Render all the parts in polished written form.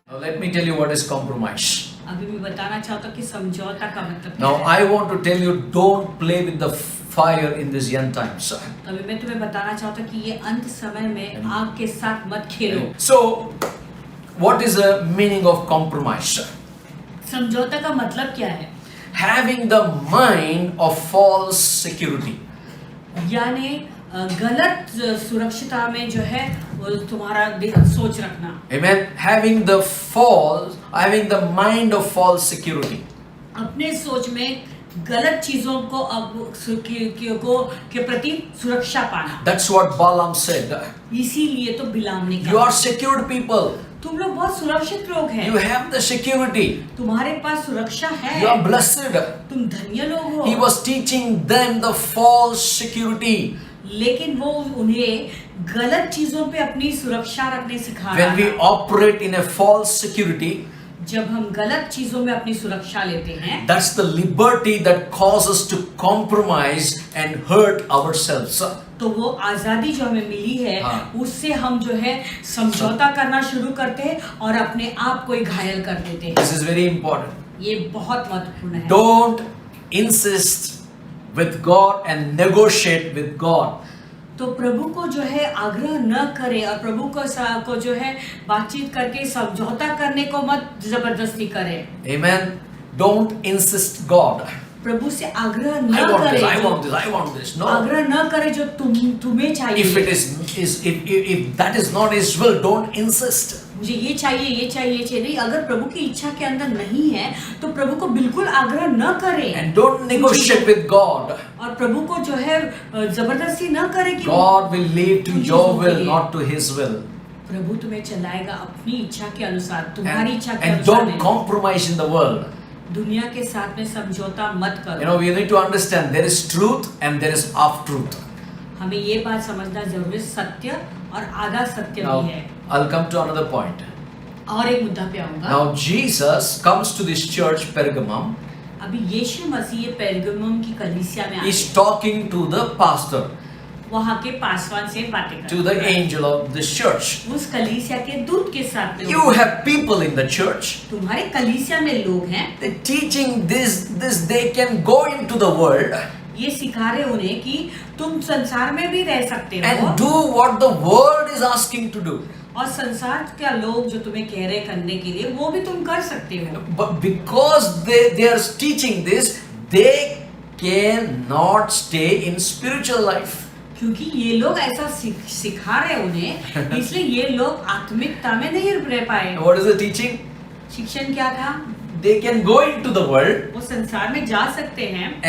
Now let me tell you what is compromise. अभी मैं बताना चाहता हूँ कि समझौता का मतलब क्या Now है। I want to tell you, don't play with the fire in these end times. तो अभी मैं तुम्हें बताना चाहता हूँ कि ये अंत समय में आग के साथ मत खेलो। So, what is the meaning of compromise? समझौता का मतलब क्या है? Having the mind of false security. यानी गलत सुरक्षिता में जो है वो तुम्हारा सोच रखना। Amen. Having the mind of false security. अपने सोच में गलत चीजों को के प्रति सुरक्षा पाना। That's what Balaam said. इसीलिए तो बिलाम ने You कहा are secured people. तुम लोग बहुत सुरक्षित लोग हैं। You have the security. तुम्हारे पास सुरक्षा है। You are blessed. तुम धन्य लोग हो। He was teaching them the false security. लेकिन वो उन्हें गलत चीजों पे अपनी सुरक्षा रखने सिखा रहा When we था। operate in a false security, जब हम गलत चीजों में अपनी सुरक्षा लेते हैं, that's the liberty that causes us to compromise and hurt ourselves. तो वो आजादी जो हमें मिली है, हाँ। उससे हम जो है समझौता करना शुरू करते हैं और अपने आप को ही घायल कर देते हैं। This is very important. ये बहुत महत्वपूर्ण है। Don't insist with God and negotiate with God. तो प्रभु को जो है आग्रह न करे और प्रभु को जो है बातचीत करके समझौता करने को मत जबरदस्ती करे। Amen. Don't insist God. प्रभु से आग्रह न I want करे this, I जो- want this, I want this. No. आग्रह न करे जो तुम्हें चाहिए। If that is not His will, don't insist. मुझे ये चाहिए, ये चाहिए, ये चाहिए नहीं। अगर प्रभु की इच्छा के अंदर नहीं है तो प्रभु को बिल्कुल आग्रह न करे। And don't negotiate with God. और प्रभु को जो है जबरदस्ती न करे कि God will lead to उन your चीजों के will, लिए। not to His will. प्रभु तुम्हें चलाएगा अपनी इच्छा के अनुसार, तुम्हारी इच्छा के And अनुसार don't नहीं। compromise in the world. दुनिया के साथ में समझौता मत करो। You know, we need to understand there is truth and there is half truth. हमें ये बात समझना जरूरी, सत्य और आधा सत्य Now, भी है। I'll come to another point. और एक मुद्दा पे आऊंगा। Now, Jesus comes to this church, Pergamum. अभी यीशु मसीह ये पेरगमुम की कलीसिया में आए, He's talking to the pastor, वहाँ के पासवान से बातें to करते the हैं। angel of this church. उस कलीसिया के दूत के साथ में You have people in the church. तुम्हारे कलीसिया में लोग हैं, They're teaching this, they can go into the world ये सिखा रहे उन्हें कि तुम संसार में भी रह सकते हो and do what the world is asking to do. और संसार का लोग जो तुम्हें कह रहे करने के लिए वो भी तुम कर सकते हो। But because they are teaching this, they cannot stay in spiritual life. क्योंकि ये लोग ऐसा सिखा रहे उन्हें, इसलिए ये लोग आत्मिकता में नहीं रह पाए। What is the teaching? शिक्षण क्या था? They can go into the world वो संसार में जा सकते हैं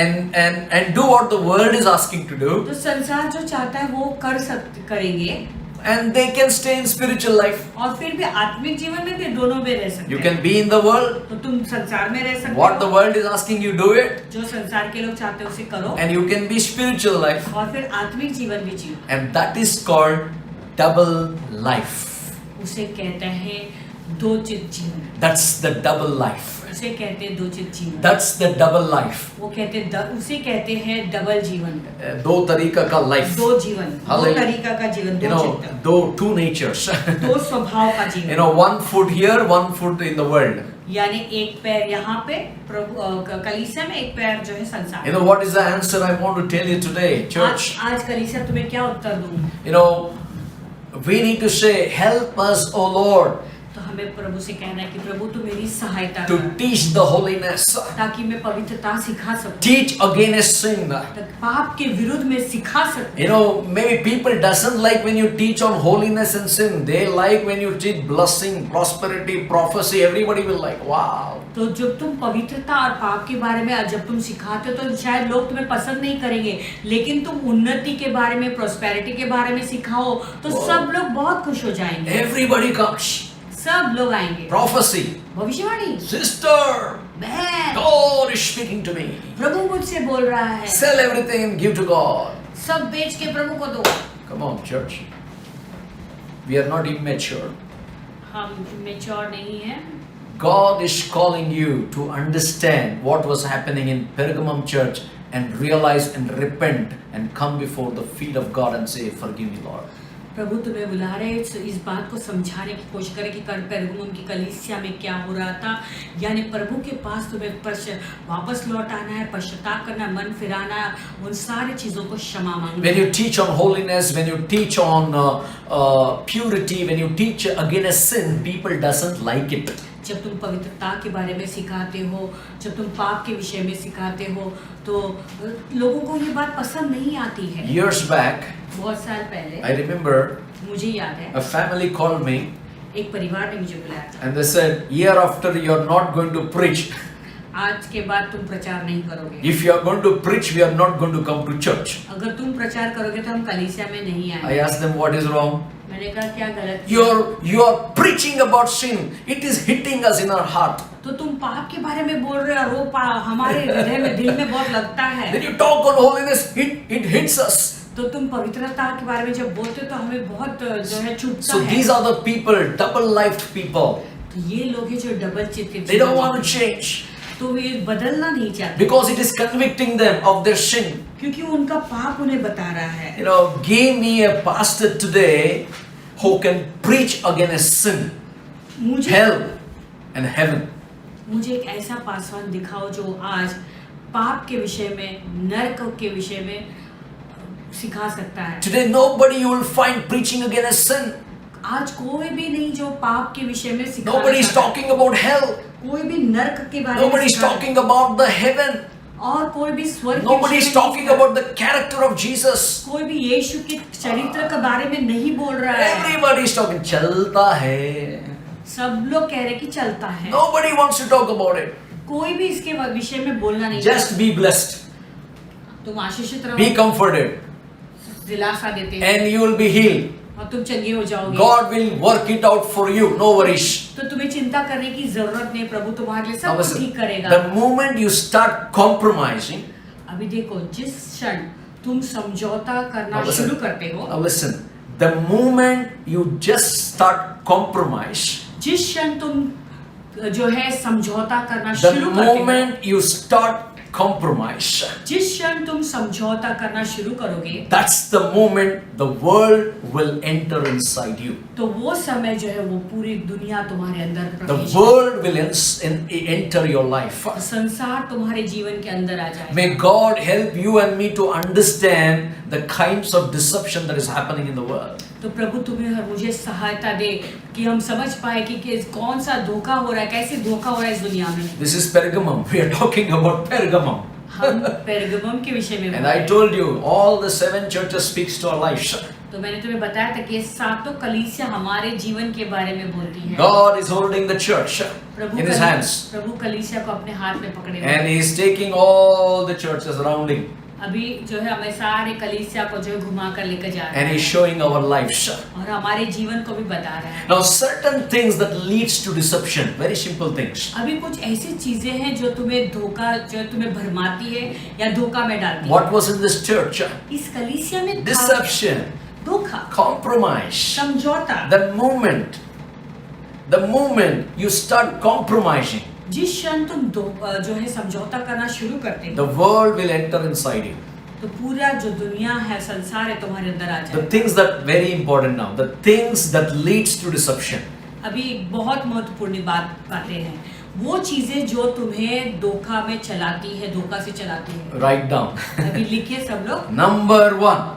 and do what the world is asking to do, तो संसार जो चाहता है वो करेंगे and they can stay in spiritual life. और फिर भी आत्मिक जीवन में भी दोनों में रह सकते You हैं। can be in the world. तो तुम संसार में रह सकते What the हो, world is asking you, do it. जो संसार के लोग चाहते हैं उसे करो, And you can be spiritual life. और फिर आत्मिक जीवन भी जियो। And that is called double life. उसे कहते हैं दो चित जीवन। That's the double life. उसे कहते हैं दो चित जीवन। That's the double life. वो उसे कहते हैं डबल जीवन। दो तरीका का life. दो जीवन, दो Hallelujah. तरीका का जीवन, You दो know, चित्त, two natures. दो स्वभाव का जीवन। You know, one foot here, one foot in the world. यानी एक पैर यहाँ पे प्रभु कलीसिया में, एक पैर जो है संसार। You know, what is the answer I want to tell you today, church? आज कलीसिया तुम्हें क्या उत्तर दूं? You know, we need to say, help us, O Lord, तो हमें प्रभु से कहना है कि प्रभु तू मेरी सहायता to कर, teach the holiness, ताकि मैं पवित्रता सिखा सकूं, teach against sin. पाप के विरुद्ध में सिखा सकूं। You know, maybe people doesn't like when you teach on holiness and sin. They like when you teach blessing, prosperity, prophecy. Everybody will like, wow. तो जब तुम पवित्रता और पाप के बारे में जब तुम सिखाते हो तो शायद लोग तुम्हें पसंद नहीं करेंगे, लेकिन तुम उन्नति के बारे में, प्रोस्पेरिटी के बारे में सिखाओ तो सब लोग बहुत खुश हो जाएंगे। Everybody comes. सब लोग आएंगे। Prophecy. भविष्यवाणी, Sister, बहन, God is speaking to me. प्रभु मुझसे बोल रहा है, Sell everything and give to God. सब बेच के प्रभु को दो। Come on, church. We are not immature. हम मैच्योर नहीं हैं, God is calling you to understand what was happening in Pergamum church and realize and repent and come before the feet of God and say, forgive me, Lord. प्रभु तुम्हें बुला रहे हैं इस बात को समझाने की कोशिश करें कि पेरगमुन की कलीसिया में क्या हो रहा था, यानी प्रभु के पास तुम्हें वापस लौट आना है, पश्चाताप करना, मन फिराना, उन सारी चीजों को क्षमा मांगना। When you teach on holiness, when you teach on purity, when you teach against sin, people doesn't like it. जब तुम पवित्रता के बारे में सिखाते हो, जब तुम पाप के विषय में सिखाते हो, तो लोगों को ये बात पसंद नहीं आती है। Years back, बहुत साल पहले, I remember मुझे याद है, a family called me एक परिवार ने मुझे बुलाया था। and they said, year after you're not going to preach. आज के बाद तुम प्रचार नहीं करोगे। If you are going to preach, we are not going to come to church. अगर तुम प्रचार करोगे तो हम कलीसिया में नहीं I आएंगे। asked them, what is wrong? मैंने कहा क्या गलत? You are preaching about sin. It is hitting us in our heart. तो तुम पाप के बारे में बोल रहे हो, और वो हमारे हृदय में, दिल में बहुत लगता है। Then you talk on holiness, it hits us. तो तुम पवित्रता के बारे में जब बोलते हो तो हमें बहुत जो है चुभता So है। these are the people, double-lived people. तो ये लोग हैं जो डबल चित्त, They don't want to change तो वे बदलना नहीं चाहते, because it is convicting them of their sin. क्योंकि उनका पाप उन्हें बता रहा है। You know, give me a pastor today who can preach against sin, मुझे hell, and heaven. मुझे एक ऐसा पासवान दिखाओ जो आज पाप के विषय में, नरक के विषय में सिखा सकता है। Today, nobody you will find preaching against sin. आज कोई भी नहीं जो पाप के विषय में सिखा Nobody is talking about hell. कोई भी नरक के बारे में Nobody is सिखा talking about the heaven. और कोई भी स्वर्ग के Nobody विषय is में talking नहीं about the character of Jesus. कोई भी यीशु के चरित्र के बारे में नहीं बोल रहा है। Everybody is talking. चलता है. सब लोग कह रहे कि चलता है। Nobody wants to talk about it. कोई भी इसके विषय में बोलना नहीं। Just be blessed. तुम आशीषित रहो, Be comforted. दिलासा देते हैं And you will be healed. और तुम चंगे हो जाओगे। God will work it out for you. No worries. तो तुम्हें चिंता करने की जरूरत नहीं, प्रभु तुम्हारे लिए सब Now कुछ listen, ठीक करेगा। the moment you start compromising, अभी देखो, जिस क्षण तुम समझौता करना Now शुरू listen, करते हो, now listen, the moment you just start compromise, जिस क्षण तुम जो है समझौता करना the शुरू करते हो, moment you start compromise, जिस क्षण तुम समझौता करना शुरू करोगे, that's the moment the world will enter inside you. तो वो समय जो है वो पूरी दुनिया तुम्हारे अंदर The प्रवेश, world will enter your life. संसार तुम्हारे जीवन के अंदर आ जाए। May God help you and me to understand the kinds of deception that is happening in the world. तो प्रभु तुम्हें और मुझे सहायता दे कि हम समझ पाए कि कौन सा धोखा हो रहा है, कैसे धोखा हो रहा है इस दुनिया में। This is Pergamum. We are talking about Pergamum. हम पेरगमुम के विषय में And बोल रहे I हैं। told you, all the 7 churches speaks to our lives. तो मैंने तुम्हें बताया था कि ये सातों कलीसिया हमारे जीवन के बारे में बोलती है। God is holding the church Prabhu in His hands. प्रभु कलीसिया को अपने हाथ में पकड़े हुए And हैं। He is taking all the churches around Him. अभी जो है हमें सारे कलीसिया को जो है घुमा कर लेकर जा रहा And है He's showing our lives. और हमारे जीवन को भी बता रहा है। Now certain things that leads to deception, very simple things. अभी कुछ ऐसी चीजें हैं जो तुम्हें धोखा, जो तुम्हें भरमाती है या धोखा में डालती है। What was in this church? इस कलीसिया में था Deception, धोखा, compromise. समझौता। The moment you start compromising, जिस क्षण तुम जो है समझौता करना शुरू करते the हो, world will enter inside you. तो पूरा जो दुनिया है, संसार है, तुम्हारे अंदर आ The जाए। things that very important now, the things that leads to deception. अभी बहुत महत्वपूर्ण बातें हैं, वो चीजें जो तुम्हें धोखा में चलाती है, धोखा से चलाती है। Write down. अभी लिखिए सब लोग। Number 1,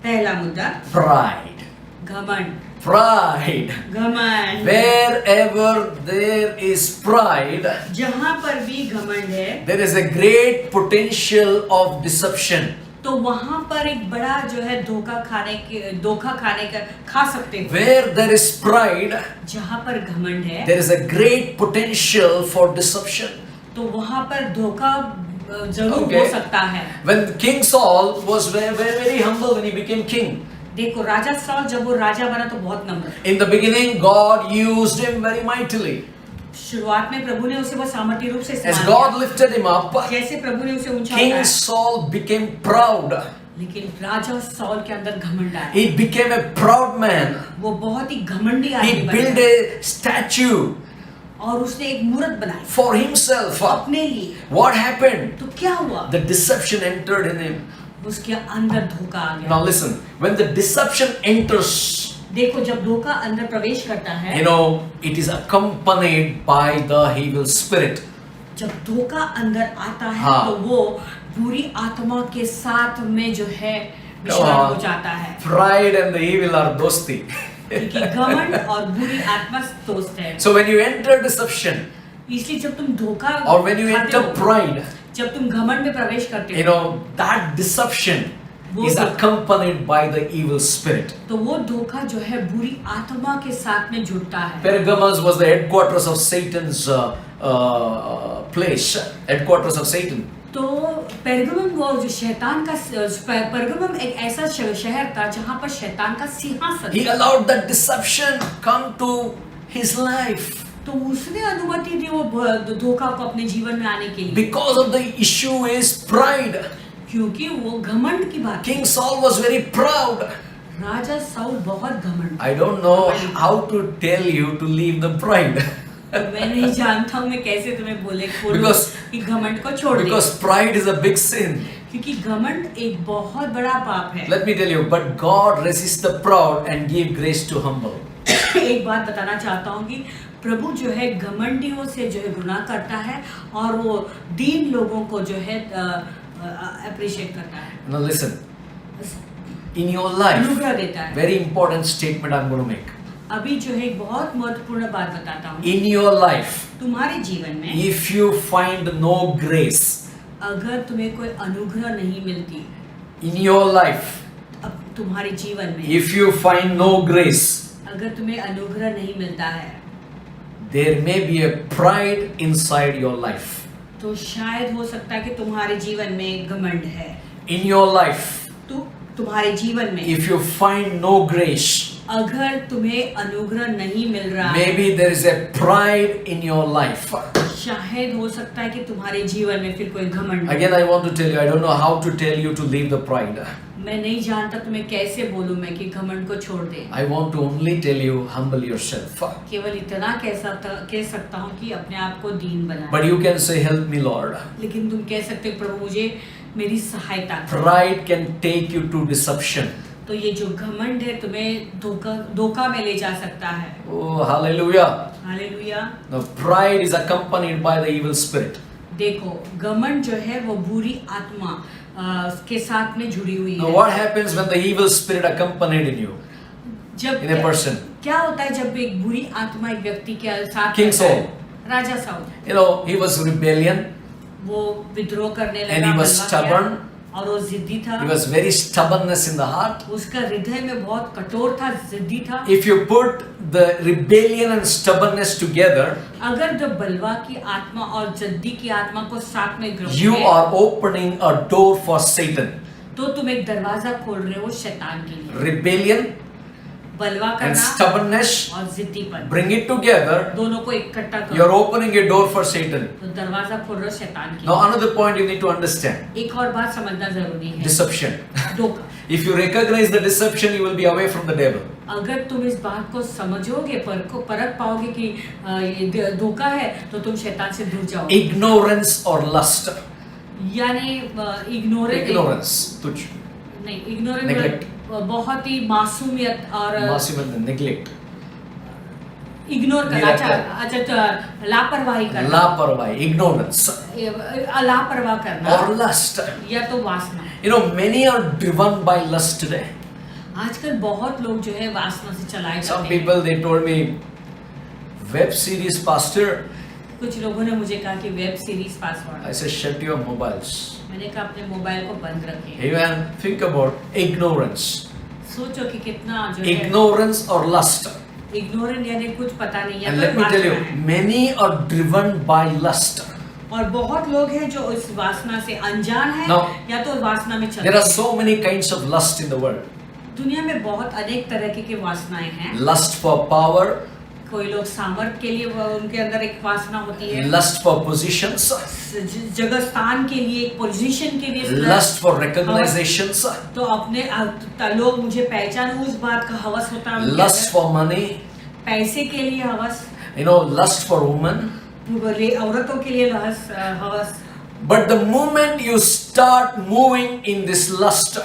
पहला मुद्दा, pride. घमंड। Pride. घमंड। Wherever there is pride, जहाँ पर भी घमंड है, there is a great potential of deception. तो वहाँ पर एक बड़ा जो है धोखा खाने का खा सकते हो। Where there is pride, जहाँ पर घमंड है, there is a great potential for deception. तो वहाँ पर धोखा जरूर Okay. हो सकता है। When King Saul was very humble when he became king. देखो, राजा सॉल जब वो राजा बना तो बहुत नम्र। In the beginning, God used him very mightily. शुरुआत में प्रभु ने उसे बहुत सामर्थ्य रूप से As इस्तेमाल God किया। lifted him up, जैसे प्रभु ने उसे ऊंचा King उठाया, Saul became proud. लेकिन राजा सॉल के अंदर घमंड आया। He became a proud man. वो बहुत ही घमंडी He आदमी बन built गया। a statue और उसने एक मूरत बनाई for himself. अपने लिए। What happened? तो क्या हुआ? The deception entered in him. उसके अंदर धोखा आ Now गया। listen, when the deception enters, देखो, जब धोखा अंदर प्रवेश करता है, you know, it is accompanied by the evil spirit. जब धोखा अंदर आता है हाँ। तो वो बुरी आत्मा के साथ में जो है विश्राम हो जाता है। Pride and the evil are dosti. क्योंकि घमंड और बुरी आत्मा दोस्त है। So when you enter deception, इसलिए जब तुम धोखा or when you खाते enter हो, pride, जब तुम घमंड में प्रवेश करते you हो, know, that deception वो is धोखा- accompanied by the evil spirit. तो वो धोखा जो है बुरी आत्मा के साथ में जुड़ता है। Pergamos was the headquarters of Satan's place, headquarters of Satan. तो पेरगमम वो जो शैतान का पेरगमम एक ऐसा शहर था जहाँ पर शैतान का सिंहासन He था। allowed that deception come to his life तो उसने अनुमति दी वो धोखा को अपने जीवन में आने के लिए, because of the issue is pride. क्योंकि वो घमंड की बात। King Saul was very proud. Raja Saul बहुत घमंड। I don't know how to tell you to leave the pride. मैं नहीं जानता हूँ मैं कैसे तुम्हें बोले Because- कि घमंड को छोड़ दे, Because pride is a big sin. क्योंकि घमंड एक बहुत बड़ा पाप है। Let me tell you, but God resists the proud and give grace to humble. एक बात बताना चाहता हूँ कि प्रभु जो है घमंडियों से जो है गुनाह करता है और वो दीन लोगों को जो है अप्रिशिएट करता है, Now listen, in your life, अनुग्रह देता है। very important statement I'm going to make. अभी जो है एक बहुत महत्वपूर्ण बात बताता हूँ। In your life, तुम्हारे जीवन में if you find no grace, अगर तुम्हें कोई अनुग्रह नहीं मिलती, in your life, अब तुम्हारे जीवन में if you find no grace, अगर तुम्हें अनुग्रह नहीं मिलता है, there may be a pride inside your life. तो शायद हो सकता है कि तुम्हारे जीवन में घमंड है। In your life, तुम्हारे जीवन में if you find no grace, अगर तुम्हें अनुग्रह नहीं मिल रहा है, maybe there is a pride in your life. शायद हो सकता है कि तुम्हारे जीवन में फिर कोई घमंड। Again, I want to tell you, I don't know how to tell you to leave the pride. मैं नहीं जानता तुम्हें कैसे बोलूं मैं कि घमंड को छोड़ दे। I want to only tell you, humble yourself. केवल इतना कह सकता हूँ कि अपने आप को दीन बनाए। But you can say, help me, Lord. लेकिन तुम कह सकते हो प्रभु मुझे मेरी सहायता करो। Pride can take you to deception. तो ये जो घमंड है तुम्हें धोखा में ले जा सकता है। Oh, hallelujah. Hallelujah. Now, pride is accompanied by the evil spirit. देखो घमंड जो है वो बुरी आत्मा के साथ में जुड़ी हुई Now, है। what happens when the evil spirit accompanied in you? जब In a person. क्या होता है जब एक बुरी आत्मा एक व्यक्ति के साथ King रहता है? Saul. Raja Saul, You know, he was rebellion. वो विद्रोह करने लगा, And he was बलवा stubborn. किया, और वो जिद्दी था। He was very stubbornness in the heart. उसका हृदय में बहुत कठोर था, जिद्दी था। If you put the rebellion and stubbornness together, अगर जो बलवा की आत्मा और जिद्दी की आत्मा को साथ में ग्रहण you करें, are opening a door for Satan. तो तुम एक दरवाजा खोल रहे हो शैतान के लिए। Rebellion बलवा and करना stubbornness, और जिद्दीपन, bring it together, दोनों को इकट्ठा you are करो, opening a door for Satan. तो दरवाजा खोल रहे हो शैतान के Now, लिए। another point you need to understand, एक और बात समझना जरूरी है, deception. धोखा। If you recognize the deception, you will be away from the devil. अगर तुम इस बात को समझोगे, परख पाओगे कि ये धोखा है, तो तुम शैतान से दूर जाओगे। Ignorance or lust. यानी Ignorance. तुझ. नहीं, इग्नोरेंस Neglect. बहुत ही मासूमियत और Neglect. इग्नोर करना, निरंतर। अच्छा लापरवाही करना, लापरवाही. Ignorance. लापरवाह करना, Or lust. या तो वासना। You know, many are driven by lust today. आजकल बहुत लोग जो है वासना से चलाए Some जाते हैं। people, they told me, web series pastor. कुछ लोगों ने मुझे कहा कि web series password. I said, shut your mobiles. मैंने कहा अपने मोबाइल को बंद रखें। Even think about ignorance. सोचो कि कितना जो है Ignorance or lust. इग्नोरेंट, यानी कुछ पता नहीं है। And तो let me tell you, वासना है। many are driven by lust. और बहुत लोग हैं जो इस वासना से अनजान है Now, या तो वासना में चलते There are हैं। so many kinds of lust in the world. दुनिया में बहुत अनेक तरह की वासनाएं हैं। Lust for power, कोई लोग सामर्थ के लिए उनके अंदर एक वासना होती है, lust for positions, जगह स्थान के लिए, एक पोजीशन के लिए, lust for recognitions, तो अपने लोग मुझे पहचान, उस बात का हवस होता है उनके lust अंदर। for money, पैसे के लिए हवस, lust for women. बोले औरतों के लिए हवस। But the moment you start moving in this lust,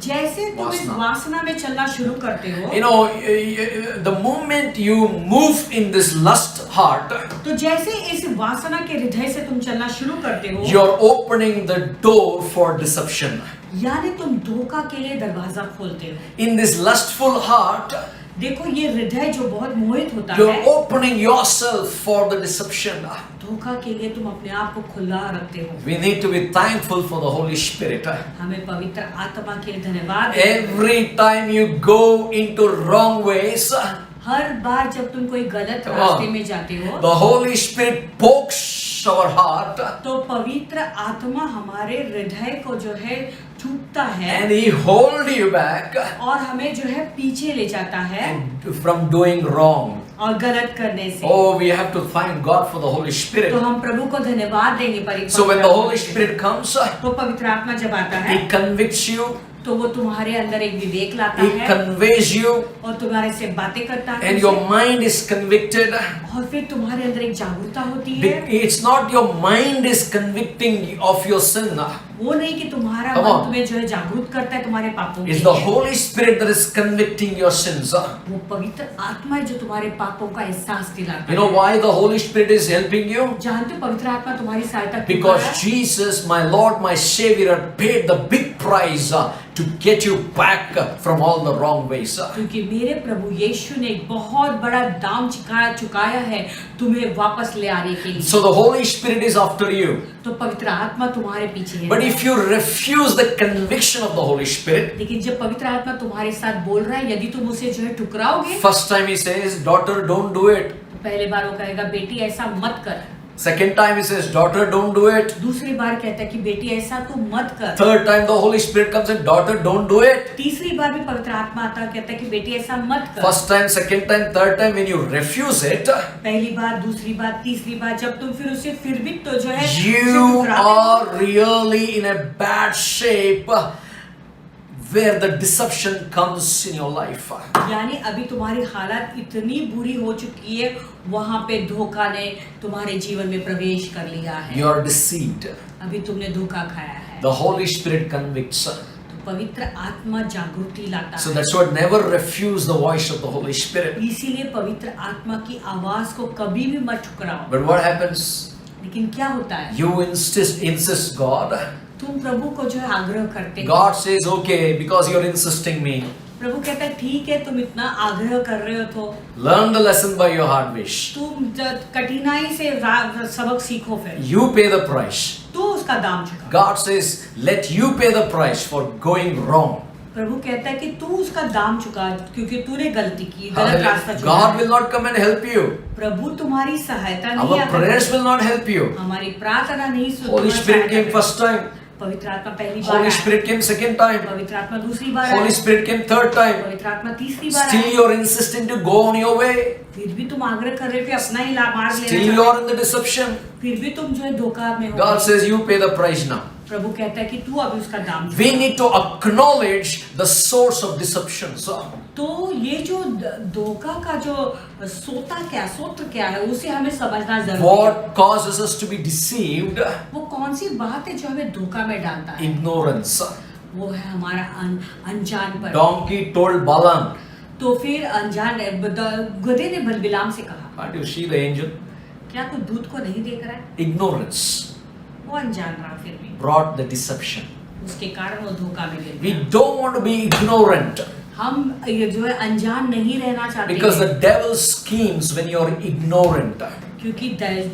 जैसे तुम इस वासना में चलना शुरू करते हो, the moment you move in this lust heart, तो जैसे इस वासना के हृदय से तुम चलना शुरू करते हो, you're opening the door for deception. यानी तुम धोखा के लिए दरवाजा खोलते हो। In this lustful heart, देखो ये हृदय जो बहुत मोहित होता you're है, opening yourself for the deception. धोखा के लिए तुम अपने आप को खुला रखते हो। We need to be thankful for the Holy Spirit. हमें पवित्र आत्मा के लिए धन्यवाद देना। Every time you go into wrong ways, हर बार जब तुम कोई गलत रास्ते में जाते हो, the Holy Spirit pokes our heart, तो पवित्र आत्मा हमारे हृदय को जो है छूता है, and He hold you back और हमें जो है पीछे ले जाता है from doing wrong. और गलत करने से। Oh, we have to thank God for the Holy Spirit. तो हम प्रभु को धन्यवाद देंगे पवित्र So when the आत्मा Holy के लिए। Spirit comes, तो पवित्र आत्मा जब आता है, He convicts you, तो वो तुम्हारे अंदर एक विवेक लाता He है conveys you, और तुम्हारे से बातें करता है, and your mind is convicted. और फिर तुम्हारे अंदर एक जागरूकता होती है। It's not your mind is convicting of your sin. वो नहीं कि तुम्हारा Come मन on. तुम्हें जो है जागरूक करता है तुम्हारे पापों के It's the लिए। Holy Spirit that is convicting your sins. वो पवित्र आत्मा है जो तुम्हारे पापों का एहसास दिलाता You know है। why the Holy Spirit is helping you? जानते हो पवित्र आत्मा तुम्हारी सहायता क्यों कर Because रहा है? Jesus, my Lord, my Savior, paid the big price to get you back from all the wrong ways. क्योंकि मेरे प्रभु यीशु ने एक बहुत बड़ा दाम चुकाया है तुम्हें वापस ले आने के लिए। So the Holy Spirit is after you. तो पवित्र आत्मा तुम्हारे पीछे है। But if you refuse the conviction of the Holy Spirit, लेकिन जब पवित्र आत्मा तुम्हारे साथ बोल रहा है, यदि तुम उसे जो है ठुकराओगे, first time He says, daughter, don't do it. तो पहले बार वो कहेगा बेटी ऐसा मत कर। Second time He says, daughter, don't do it. दूसरी बार कहता है कि बेटी ऐसा तू मत कर। Third time the Holy Spirit comes and daughter, don't do it. तीसरी बार भी पवित्र आत्मा आता है, कहता है कि बेटी ऐसा मत कर। First time, second time, third time, when you refuse it, पहली बार, दूसरी बार, तीसरी बार, जब तुम फिर उसे फिर भी तो जो है you उसे ठुकराते हो, are really in a bad shape where the deception comes in your life. यानी अभी तुम्हारी हालत इतनी बुरी हो चुकी है, वहां पे धोखा ने तुम्हारे जीवन में प्रवेश कर लिया है। You are deceived. अभी तुमने धोखा खाया है। The Holy Spirit convicts. तो पवित्र आत्मा जागृति लाता So है। that's what, never refuse the voice of the Holy Spirit. इसीलिए पवित्र आत्मा की आवाज को कभी भी मत ठुकराओ। But what happens? लेकिन क्या होता है? You insist God. तुम प्रभु को जो है आग्रह करते हो। God says, okay, because you're insisting me. प्रभु कहता है ठीक है, तुम इतना आग्रह कर रहे हो तो Learn the lesson by your hard wish. तुम कठिनाई से सबक सीखो, फिर You pay the price. तू उसका दाम चुका। God says, let you pay the price for going wrong. प्रभु कहता है कि तू उसका दाम चुका क्योंकि तूने गलती की, गलत रास्ता चुना। God will not come and help you. प्रभु तुम्हारी सहायता नहीं Our आकर prayers will not help you. हमारी प्रार्थना नहीं सुन। Holy Spirit came first time. पवित्र आत्मा पहली बार Holy आया। Spirit came second time. पवित्र आत्मा दूसरी बार Holy आया। Spirit came third time. पवित्र आत्मा तीसरी बार Still आया। you're insisting to go on your way. फिर भी तुम आग्रह कर रहे हो कि अपना ही मार्ग Still लेना you're चाहते in the deception. हो। फिर भी तुम जो है धोखा में हो। God says, you pay the price now. प्रभु कहता है कि तू अभी उसका दाम चुका। We need to acknowledge the source of deception. So, तो ये जो धोखा का जो सूत्र क्या है, उसे हमें समझना जरूरी है। what causes us to be deceived? वो कौन सी बात है जो हमें धोखा में डालता है? Ignorance. वो है हमारा अनजान पर। Donkey told Balaam. तो फिर अनजान गधे ने बिलाम से कहा, Can't you see the angel? क्या तू दूध को नहीं देख रहा है? Ignorance वो अनजान रहा, फिर भी brought the deception. उसके कारण वो धोखा में गिर We गया। don't want to be ignorant हम ये जो है अनजान नहीं रहना चाहते because the हैं, devil schemes when you're ignorant. क्योंकि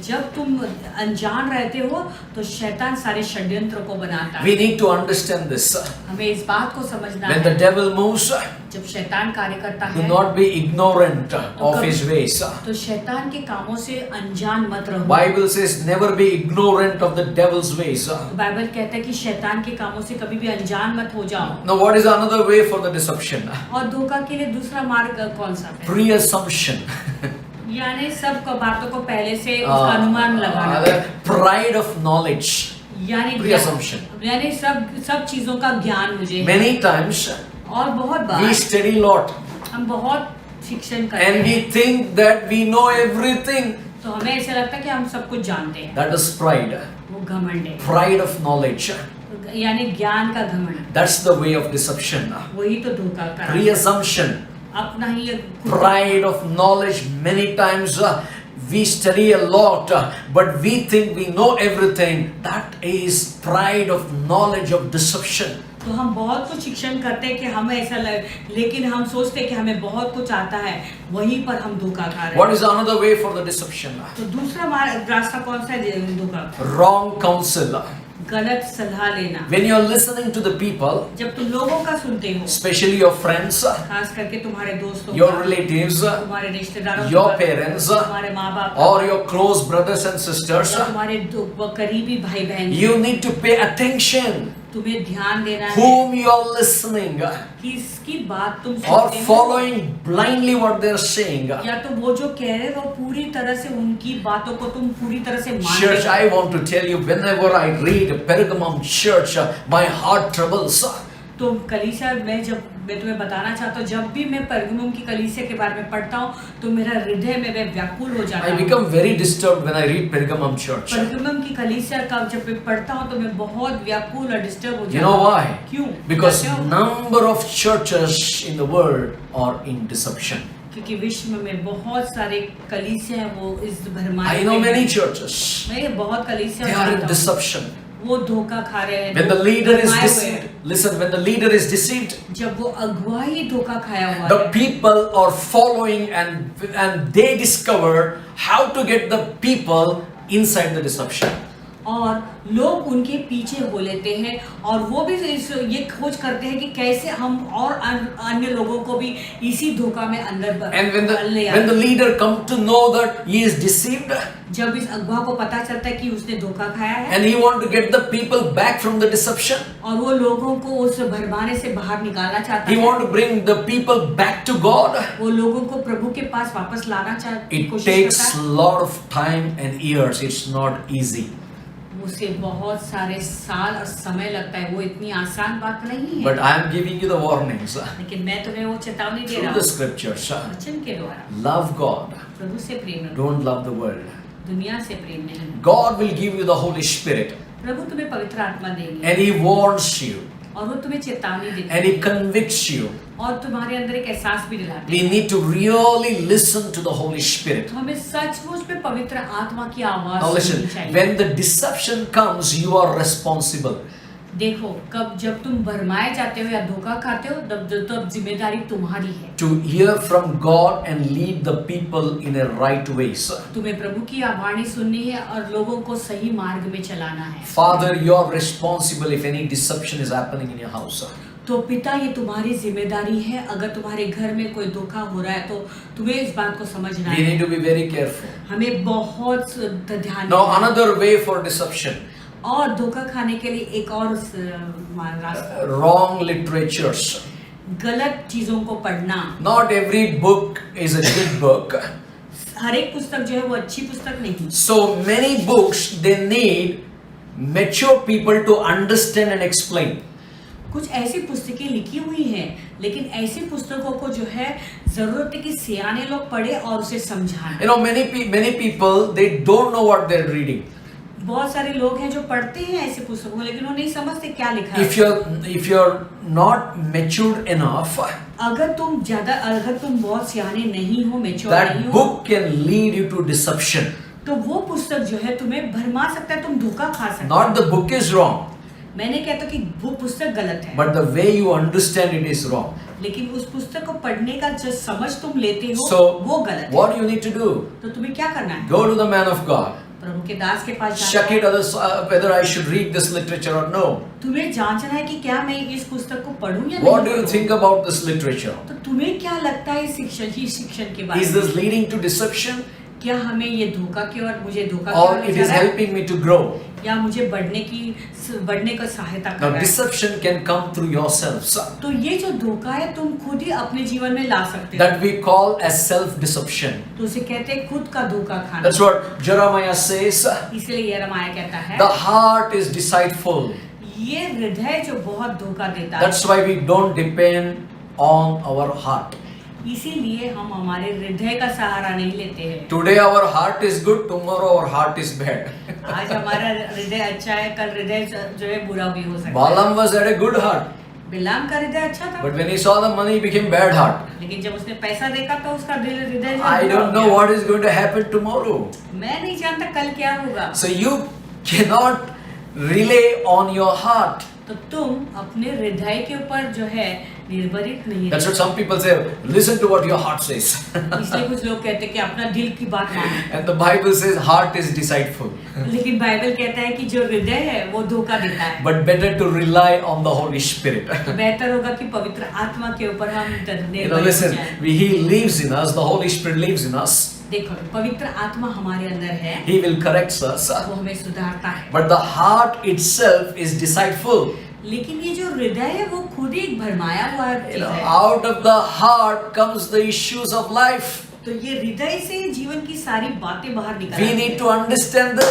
जब तुम अनजान रहते हो तो शैतान सारे षड्यंत्र को बनाता है। We need to understand this. हमें इस बात को समझना When है, the devil moves, जब शैतान कार्य करता do है not be ignorant of his ways. तो शैतान के कामों से अनजान मत रहो। Bible says never be ignorant of the devil's ways. तो बाइबल कहता है कि शैतान के कामों से कभी भी अनजान मत हो जाओ। Now what is another way for the deception? और धोखा के लिए दूसरा मार्ग कौन सा है? Pre-assumption. यानी सब बातों को पहले से उसका अनुमान लगाना। The pride of knowledge. यानी Pre-assumption. यानी सब चीजों का ज्ञान मुझे है। Many times और बहुत we बार study lot. हम बहुत शिक्षण करते and we हैं think that we know everything. तो हमें ऐसा लगता है कि हम सब कुछ जानते हैं। That is pride. वो घमंड है, Pride of knowledge. यानी ज्ञान का घमंड। That's the way of deception. वही तो धोखा का Preassumption. अपना ही एक Pride of knowledge. Many times we study a lot, but we think we know everything. That is pride of knowledge of deception. तो हम बहुत कुछ शिक्षण करते हैं कि हमें ऐसा लेकिन हम सोचते हैं कि हमें बहुत कुछ आता है, वहीं पर हम धोखा खा रहे हैं। What is another way for the deception? तो दूसरा रास्ता कौन सा है धोखा? Wrong counsel. गलत सलाह लेना। When you are listening to the people, जब तुम लोगों का सुनते हो, especially your friends, खास करके तुम्हारे दोस्तों your का, relatives, तुम्हारे रिश्तेदारों your का, parents, तुम्हारे माँ बाप or your close brothers and sisters, या तुम्हारे करीबी भाई बहन, you need to pay attention तुम्हें ध्यान देना है whom you are listening किसकी बात तुम or सुनते हो, following blindly what they are saying. या तो वो जो कह रहे हो पूरी तरह से उनकी बातों को तुम पूरी तरह से मान Church, रहे I want to tell you, whenever I read Pergamum Church, my heart troubles. तो कलीसिया मैं तुम्हें बताना चाहता हूँ, जब भी मैं परगमुम की कलीसिया के बारे में पढ़ता हूँ तो मेरा हृदय में मैं व्याकुल हो जाता I हूँ। become very disturbed when I read Pergamum Church. परगमुम की कलीसिया का जब मैं पढ़ता हूँ तो मैं बहुत व्याकुल और डिस्टर्ब हो You जाता know हूँ। why? क्यों? Because क्यों? number of churches in the world are in deception. क्योंकि विश्व में बहुत सारे कलीसिया हैं वो इस भरमाए I know में many हैं। churches. मैं बहुत कलीसिया They are in जानता हूँ। deception. वो धोखा खा रहे हैं। When the leader is भरमाए हुए deceived, हैं। listen, when the leader is deceived, जब वो अगुवा ही धोखा खाया हुआ the है, people are following and they discover how to get the people inside the deception. और लोग उनके पीछे हो लेते हैं और वो भी ये खोज करते हैं कि कैसे हम और अन्य लोगों को भी इसी धोखा में अंदर And when ले when the आए। leader come to know that he is deceived जब इस अगुवा को पता चलता है कि उसने धोखा खाया है and he want to get the people back from the deception, और वो लोगों को उस भरमाने से बाहर निकालना चाहता he है, want to bring the people back to God. वो लोगों को प्रभु के पास वापस लाना It कोशिश takes करता a है। lot of time and years. It's not easy. उसे बहुत सारे साल और समय लगता है, वो इतनी आसान बात नहीं है। But I am giving you the warnings लेकिन मैं तुम्हें वो चेतावनी दे through रहा the हूँ scriptures. वचन के द्वारा। Love God. प्रभु से प्रेम रखो, Don't love the world. दुनिया से प्रेम नहीं। God will give you the Holy Spirit प्रभु तुम्हें पवित्र आत्मा देंगे and He warns you और वो तुम्हें चेतावनी देते and He convicts you. और तुम्हारे अंदर एक एहसास भी दिलाते We need to really listen to the Holy Spirit. तो हमें सचमुच में पवित्र आत्मा की आवाज Now listen, सुननी चाहिए। when the deception comes, you are responsible. देखो कब जब तुम भरमाए जाते हो या धोखा खाते हो तब जिम्मेदारी तुम्हारी है To hear from God and lead the people in a right way. तुम्हें प्रभु की वाणी सुननी है और लोगों को सही मार्ग में चलाना है। Father, you are responsible if any deception is happening in your house. तो पिता ये तुम्हारी जिम्मेदारी है, अगर तुम्हारे घर में कोई धोखा हो रहा है तो तुम्हें इस बात को समझना We है। need to be very careful. हमें बहुत ध्यान Now देना है। another way for deception, और धोखा खाने के लिए एक और रास्ता, wrong literatures. गलत चीजों को पढ़ना। Not every book is a good book. हर एक पुस्तक जो है वो अच्छी पुस्तक नहीं। So many books, they need mature people to understand and explain. कुछ ऐसी पुस्तकें लिखी हुई हैं, लेकिन ऐसी पुस्तकों को जो है जरूरत है कि सियाने लोग पढ़े और उसे समझाएं। You know, many people, they don't know what they're reading. बहुत सारे लोग हैं जो पढ़ते हैं ऐसी पुस्तकों को, लेकिन वो नहीं समझते क्या लिखा है। If you're not matured enough, अगर तुम बहुत सियाने नहीं हो, मेच्योर that नहीं हो, book can lead you to deception. तो वो पुस्तक जो है तुम्हें भरमा सकता है, तुम धोखा खा सकते हो। Not the book is wrong, मैंने कहता कि वो पुस्तक गलत है, but the way you understand it is wrong. लेकिन उस पुस्तक को पढ़ने का जो समझ तुम लेते हो So, वो गलत है। what do you need to do? तो तुम्हें क्या करना है? Go to the man of God. प्रभु के दास के पास Check जाना it है। whether I should read this literature or no. तुम्हें जांचना है कि क्या मैं इस पुस्तक को पढूं या What नहीं do you पढूं। think about this literature? तो तुम्हें क्या लगता है इस शिक्षण के बारे Is में? this leading to deception क्या हमें ये धोखा की ओर मुझे धोखा की or ओर it ले जा is रहा है helping me to grow? या मुझे बढ़ने का सहायता कर Now रहा है? deception can come through yourselves. तो ये जो धोखा है तुम खुद ही अपने जीवन में ला सकते हो। That we call as self-deception. तो उसे कहते हैं खुद का धोखा खाना। That's what Jeremiah says. इसलिए यिर्मयाह कहता है The heart is deceitful. ये हृदय जो बहुत धोखा देता है, That's why we don't depend on our heart. इसीलिए हम हमारे हृदय का सहारा नहीं लेते हैं। Today our heart is good, tomorrow our heart is bad. आज हमारा हृदय अच्छा है, कल हृदय जो है बुरा भी हो सकता है। Balaam was had a good heart, बिलाम का हृदय अच्छा था, but when he saw the money, he became bad heart. लेकिन जब उसने पैसा देखा तो उसका हृदय जो है I बुरा हो don't know गया। what is going to happen tomorrow. मैं नहीं जानता कल क्या होगा। So you cannot rely on your heart. तो तुम अपने हृदय के ऊपर जो है निर्भरित नहीं That's what रहो। some people say. Listen to what your heart says. इसलिए कुछ लोग कहते हैं कि अपना दिल की बात मानो, And the Bible says heart is deceitful. लेकिन बाइबल कहता है कि जो हृदय है वो धोखा देता है। But better to rely on the Holy Spirit. बेहतर होगा कि पवित्र आत्मा के ऊपर हम You know, निर्भर हो listen, जाएं। He lives in us, the Holy Spirit lives in us. देखो, पवित्र आत्मा हमारे अंदर है, He will correct us. वो हमें सुधारता है। But the heart itself is deceitful. लेकिन ये जो हृदय है वो खुद ही एक भरमाया हुआ You चीज know, है। out of the heart comes the issues of life. तो ये हृदय से जीवन की सारी बातें बाहर निकल We आती need हैं। to understand तो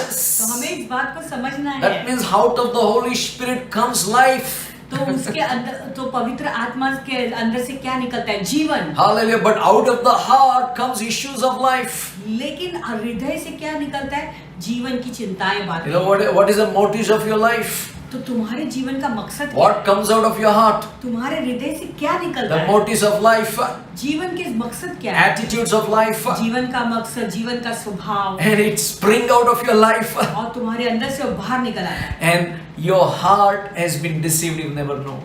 हमें this. इस बात को समझना है। That means out of the Holy Spirit comes life. तो उसके अंदर, तो पवित्र आत्मा के अंदर से क्या निकलता है? जीवन। Hallelujah. But out of the heart comes issues of life. लेकिन हृदय से क्या निकलता है? जीवन की चिंताएं, You बातें। know what is the motives of your life? तो तुम्हारे जीवन का मकसद क्या है? What comes out of your heart? तुम्हारे हृदय से क्या निकलता The है? motives of life, जीवन के मकसद क्या है? attitudes of life, जीवन का मकसद, जीवन का स्वभाव, and it spring out of your life. और तुम्हारे अंदर से वो बाहर निकल आता है। And your heart has been deceived, you never know.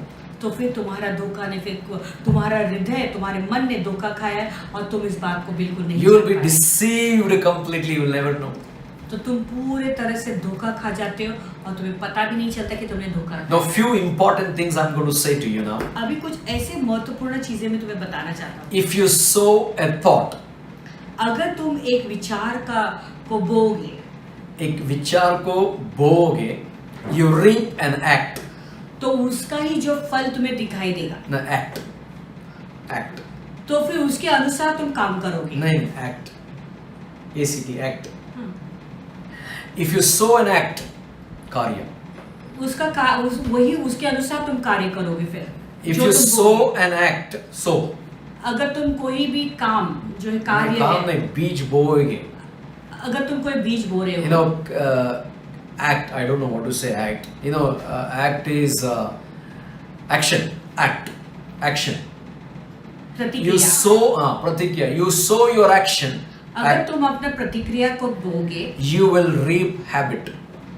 तो फिर तुम्हारा धोखा ने, फिर तुम्हारा हृदय, तुम्हारे मन ने धोखा खाया है और तुम इस बात को बिल्कुल नहीं You will जान be पाए। deceived completely, you will never know. तो तुम पूरे तरह से धोखा खा जाते हो और तुम्हें पता भी नहीं चलता कि तुमने धोखा Now, खाया। few important things I'm going to say to you now. अभी कुछ ऐसे महत्वपूर्ण चीजें मैं तुम्हें बताना चाहता हूँ। If you sow a thought, अगर तुम एक विचार को बोओगे, एक विचार को बोओगे, you reap an act. तो उसका ही जो फल तुम्हें दिखाई देगा। No, act. तो फिर उसके अनुसार तुम काम करोगे। नहीं, act. ACT, act. हाँ। If you sow an act, कार्य. वही उसके अनुसार तुम कार्य करोगे। फिर If जो you तुम sow बोओगे। an act, sow. अगर तुम कोई भी काम जो है कार्य काम है, नहीं, बीज बोओगे. अगर तुम कोई बीज बो रहे हो, You know, act. I don't know what to say. Act. You know, act is action. Action. You प्रतिक्रिया। sow. Pratikya. You sow your action. अगर Act. तुम अपने प्रतिक्रिया को बोगे You will reap habit.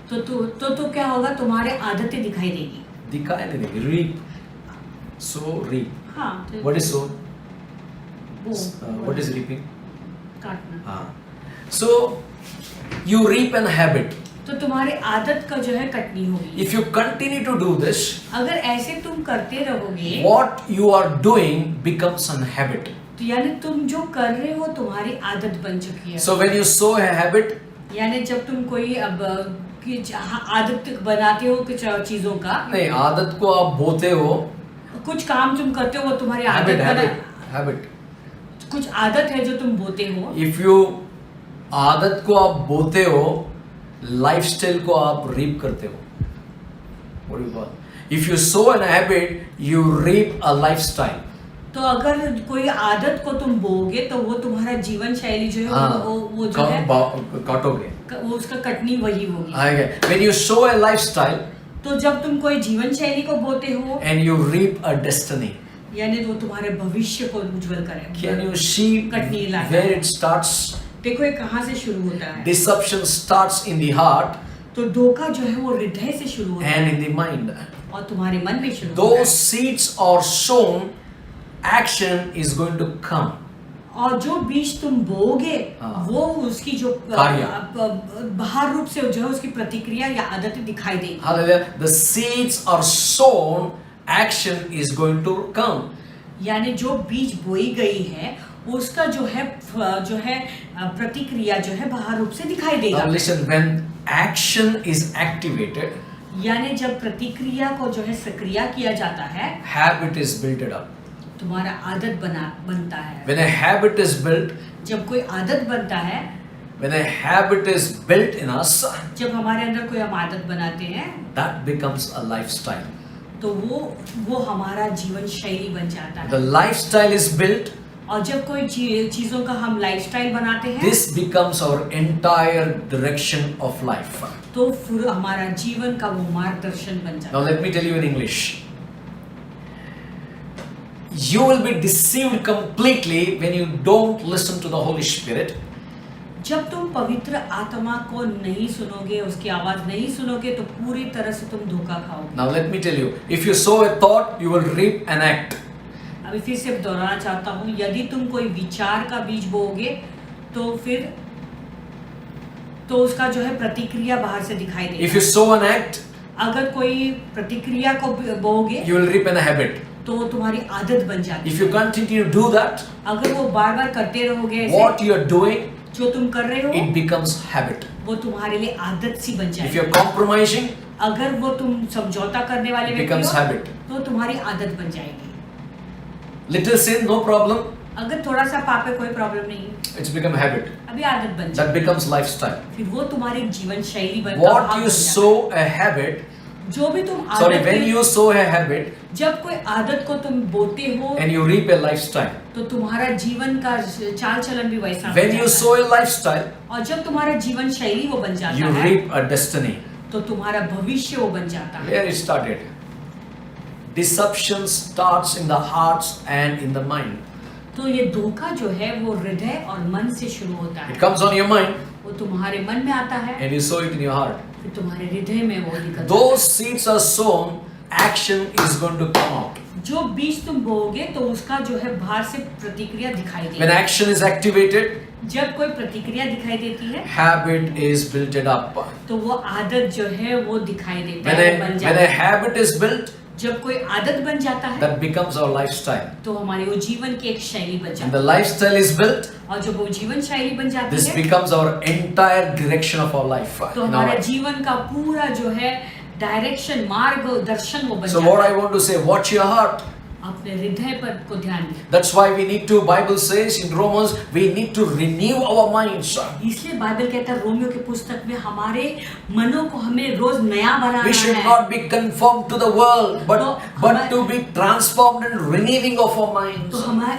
तो क्या होगा? तुम्हारे आदतें दिखाई देगी। दिखाई नहीं देगी. Reap. Sow, reap. हाँ, तो What is sow? वो What is reaping? काटना। So you reap an habit. तो तुम्हारी आदत का जो है कटनी होगी। If you continue to do this, अगर ऐसे तुम करते रहोगे, what you are doing becomes an habit. तो यानी तुम जो कर रहे हो तुम्हारी आदत बन चुकी है। So when you sow a habit, यानी जब तुम कोई आदत बनाते हो कुछ चीजों का, नहीं, आदत को आप बोते हो. कुछ काम तुम करते हो वो तुम्हारी आदत Habit. कुछ आदत है जो तुम बोते हो। If you आदत को आप बोते हो, लाइफस्टाइल को आप रीप करते हो. What do you call? If you sow an habit, you reap a lifestyle. तो अगर कोई आदत को तुम बोगे तो वो तुम्हारा जीवन शैली जो है वो जो है काटोगे. वो उसका कटनी वही होगी। When you sow a lifestyle तो जब तुम कोई जीवन शैली को बोते हो and you reap a destiny, यानी वो तुम्हारे भविष्य को उज्जवल करेगा। can you see कटनी लाता where है। it starts? देखो ये कहाँ से शुरू होता है? Deception starts in the heart तो धोखा जो है वो हृदय से शुरू होता and है in the mind. और तुम्हारे मन में शुरू होता Those है। seeds are sown, action is going to come. और जो बीज तुम बोगे हाँ। वो उसकी जो कार्य। बाहर रूप से जो है उसकी प्रतिक्रिया या आदतें दिखाई देगी। Hallelujah. The seeds are sown, action is going to come. यानी जो बीज बोई गई है उसका जो है प्रतिक्रिया जो है बाहर रूप से दिखाई देगा। Now listen, when action is activated, यानी जब प्रतिक्रिया को जो है सक्रिय किया जाता है, habit is built up. तुम्हारा आदत बनता है। When a habit is built, जब कोई आदत बनता है, when a habit is built in us, जब हमारे अंदर कोई हम आदत बनाते हैं, that becomes a lifestyle. तो वो हमारा जीवन शैली बन जाता The है। lifestyle is built और जब कोई चीजों का हम लाइफस्टाइल बनाते हैं, this becomes our entire direction of life. तो फिर हमारा जीवन का वो मार्गदर्शन बन जाता Now let me tell you in English. You will be deceived completely when you don't listen to the Holy Spirit. जब तुम पवित्र आत्मा को नहीं सुनोगे, उसकी आवाज नहीं सुनोगे, तो पूरी तरह से तुम धोखा खाओगे। Now let me tell you, if you sow a thought, you will reap an act. अभी फिर से दोहराना चाहता हूँ, यदि तुम कोई विचार का बीज बोओगे तो फिर तो उसका जो है प्रतिक्रिया बाहर से दिखाई देगी। If you sow an act, अगर कोई प्रतिक्रिया को बोओगे you will reap an habit. तो तुम्हारी आदत बन जाती If है। you continue to do that, अगर वो बार बार करते रहोगे ऐसे, what you are doing, जो तुम कर रहे हो it becomes habit. वो तुम्हारे लिए आदत सी बन If जाएगी। you are compromising, अगर वो तुम समझौता करने वाले it व्यक्ति becomes हो habit. तो तुम्हारी आदत बन जाएगी। Little sin, no problem, अगर थोड़ा सा पाप है कोई प्रॉब्लम नहीं, it's become habit. अभी आदत बन That जाएगी, becomes lifestyle. फिर वो तुम्हारी जीवन शैली बन What भाग you बन जाता sow a habit, है। जो भी तुम sorry, आदत when you sow a habit जब कोई आदत को तुम बोते हो and you reap a lifestyle. तो तुम्हारा जीवन का चाल चलन भी वैसा When बन you जाता sow है। a lifestyle, और जब तुम्हारा जीवन शैली वो बन जाता you है reap a destiny. तो तुम्हारा भविष्य वो बन जाता है। Where it started? Deception starts in the hearts and in the mind. तो ये धोखा जो है वो हृदय और मन से शुरू होता It है। comes on your mind वो तुम्हारे मन में आता है, and you sow it in your heart. फिर तुम्हारे हृदय में वो निकलता है। Those seeds are sown, action is going to come out. जो बीज तुम बोओगे तो उसका जो है बाहर से प्रतिक्रिया दिखाई When देगी। action is activated, जब कोई प्रतिक्रिया दिखाई देती है habit is built up. तो वो आदत जो है वो दिखाई देता When है, a, बन when जाता a है। habit is built, जब कोई आदत बन जाता है that becomes our lifestyle. तो हमारे वो जीवन की एक शैली बन When जाती the lifestyle is built, है, और जब वो जीवन शैली बन जाती this है becomes our entire direction of our life. तो in our हमारे life. जीवन का पूरा जो है डायरेक्शन, मार्ग, दर्शन वो बन So what जाता I है। want to say, watch your heart. अपने हृदय पर को ध्यान दें। That's why we need to, Bible says in Romans, we need to renew our minds. इसलिए बाइबल कहता है रोमियो की पुस्तक में हमारे मनों को हमें रोज नया बनाना We should है। not be conformed to the world, but हमारे- to be transformed and renewing of our minds. तो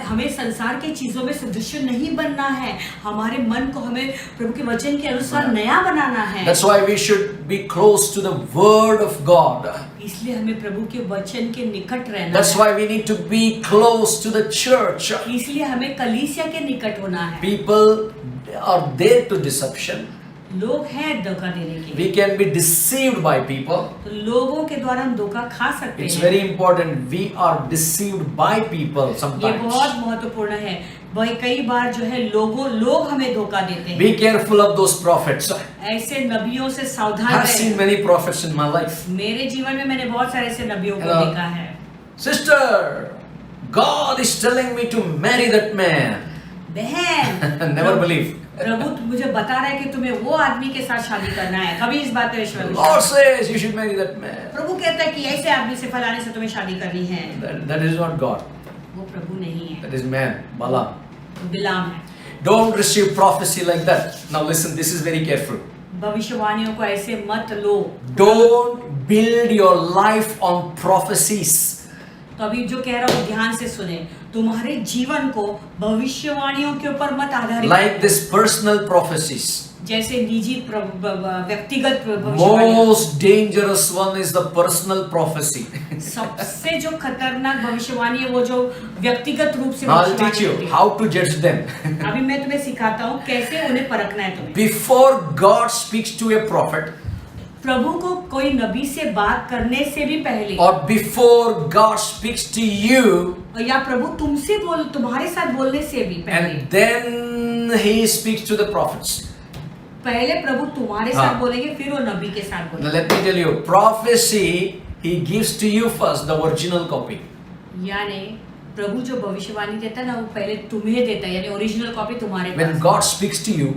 हमें संसार की चीजों में सदृश्य नहीं बनना है, हमारे मन को हमें प्रभु के वचन के अनुसार नया बनाना है। That's why we should be close to the Word of God. इसलिए हमें प्रभु के वचन के निकट रहना That's है। why we need to be close to the church. इसलिए हमें कलीसिया के निकट होना है। People are there to deception. लोग हैं धोखा देने के लिए, We can be deceived by people. तो लोगों के द्वारा हम धोखा खा सकते It's हैं। very important. We are deceived by people ये sometimes. बहुत महत्वपूर्ण है। वही कई बार जो है लोग हमें धोखा देते हैं। Be careful of those prophets. ऐसे नबियों से सावधान I've seen रहें। many prophets in my life. मेरे जीवन में मैंने बहुत सारे ऐसे नबियों को Hello. देखा है। Sister, God is telling me to marry that man. बहन, Never believe. प्रभु मुझे बता रहा है कि तुम्हें वो आदमी के साथ शादी करना है, कभी इस बात पे The विश्वास Lord नहीं। says you should marry that man. प्रभु कहता है कि ऐसे आदमी से फलाने से तुम्हें शादी करनी है। That is not God. वो प्रभु नहीं है, That is man, Balaam. वो बिलाम है। Don't receive prophecy like that. Now listen, this is very careful. भविष्यवाणियों को ऐसे मत लो। Don't build your life on prophecies. तो अभी जो कह रहा हूँ ध्यान से सुने, तुम्हारे जीवन को भविष्यवाणियों के ऊपर मत आधारित Like this personal prophecies. जैसे निजी व्यक्तिगत भविष्यवाणी। Most dangerous one is the personal prophecy. सबसे जो खतरनाक भविष्यवाणी है वो जो व्यक्तिगत रूप से Now I'll भविष्यवाणी teach you होती है। how to judge them. अभी मैं तुम्हें सिखाता हूँ कैसे उन्हें परखना है तुम्हें। Before God speaks to a prophet, प्रभु को कोई नबी से बात करने से भी पहले, or before God speaks to you, या प्रभु तुमसे तुम्हारे साथ बोलने से भी पहले, and then He speaks to the prophets. पहले प्रभु तुम्हारे हाँ। साथ बोलेंगे, फिर वो नबी के साथ Now बोलेंगे। let me tell you, prophecy He gives to you first the original copy. यानी प्रभु जो भविष्यवाणी देता है ना, वो पहले तुम्हें देता है, यानी ओरिजिनल कॉपी तुम्हारे When pass. God speaks to you,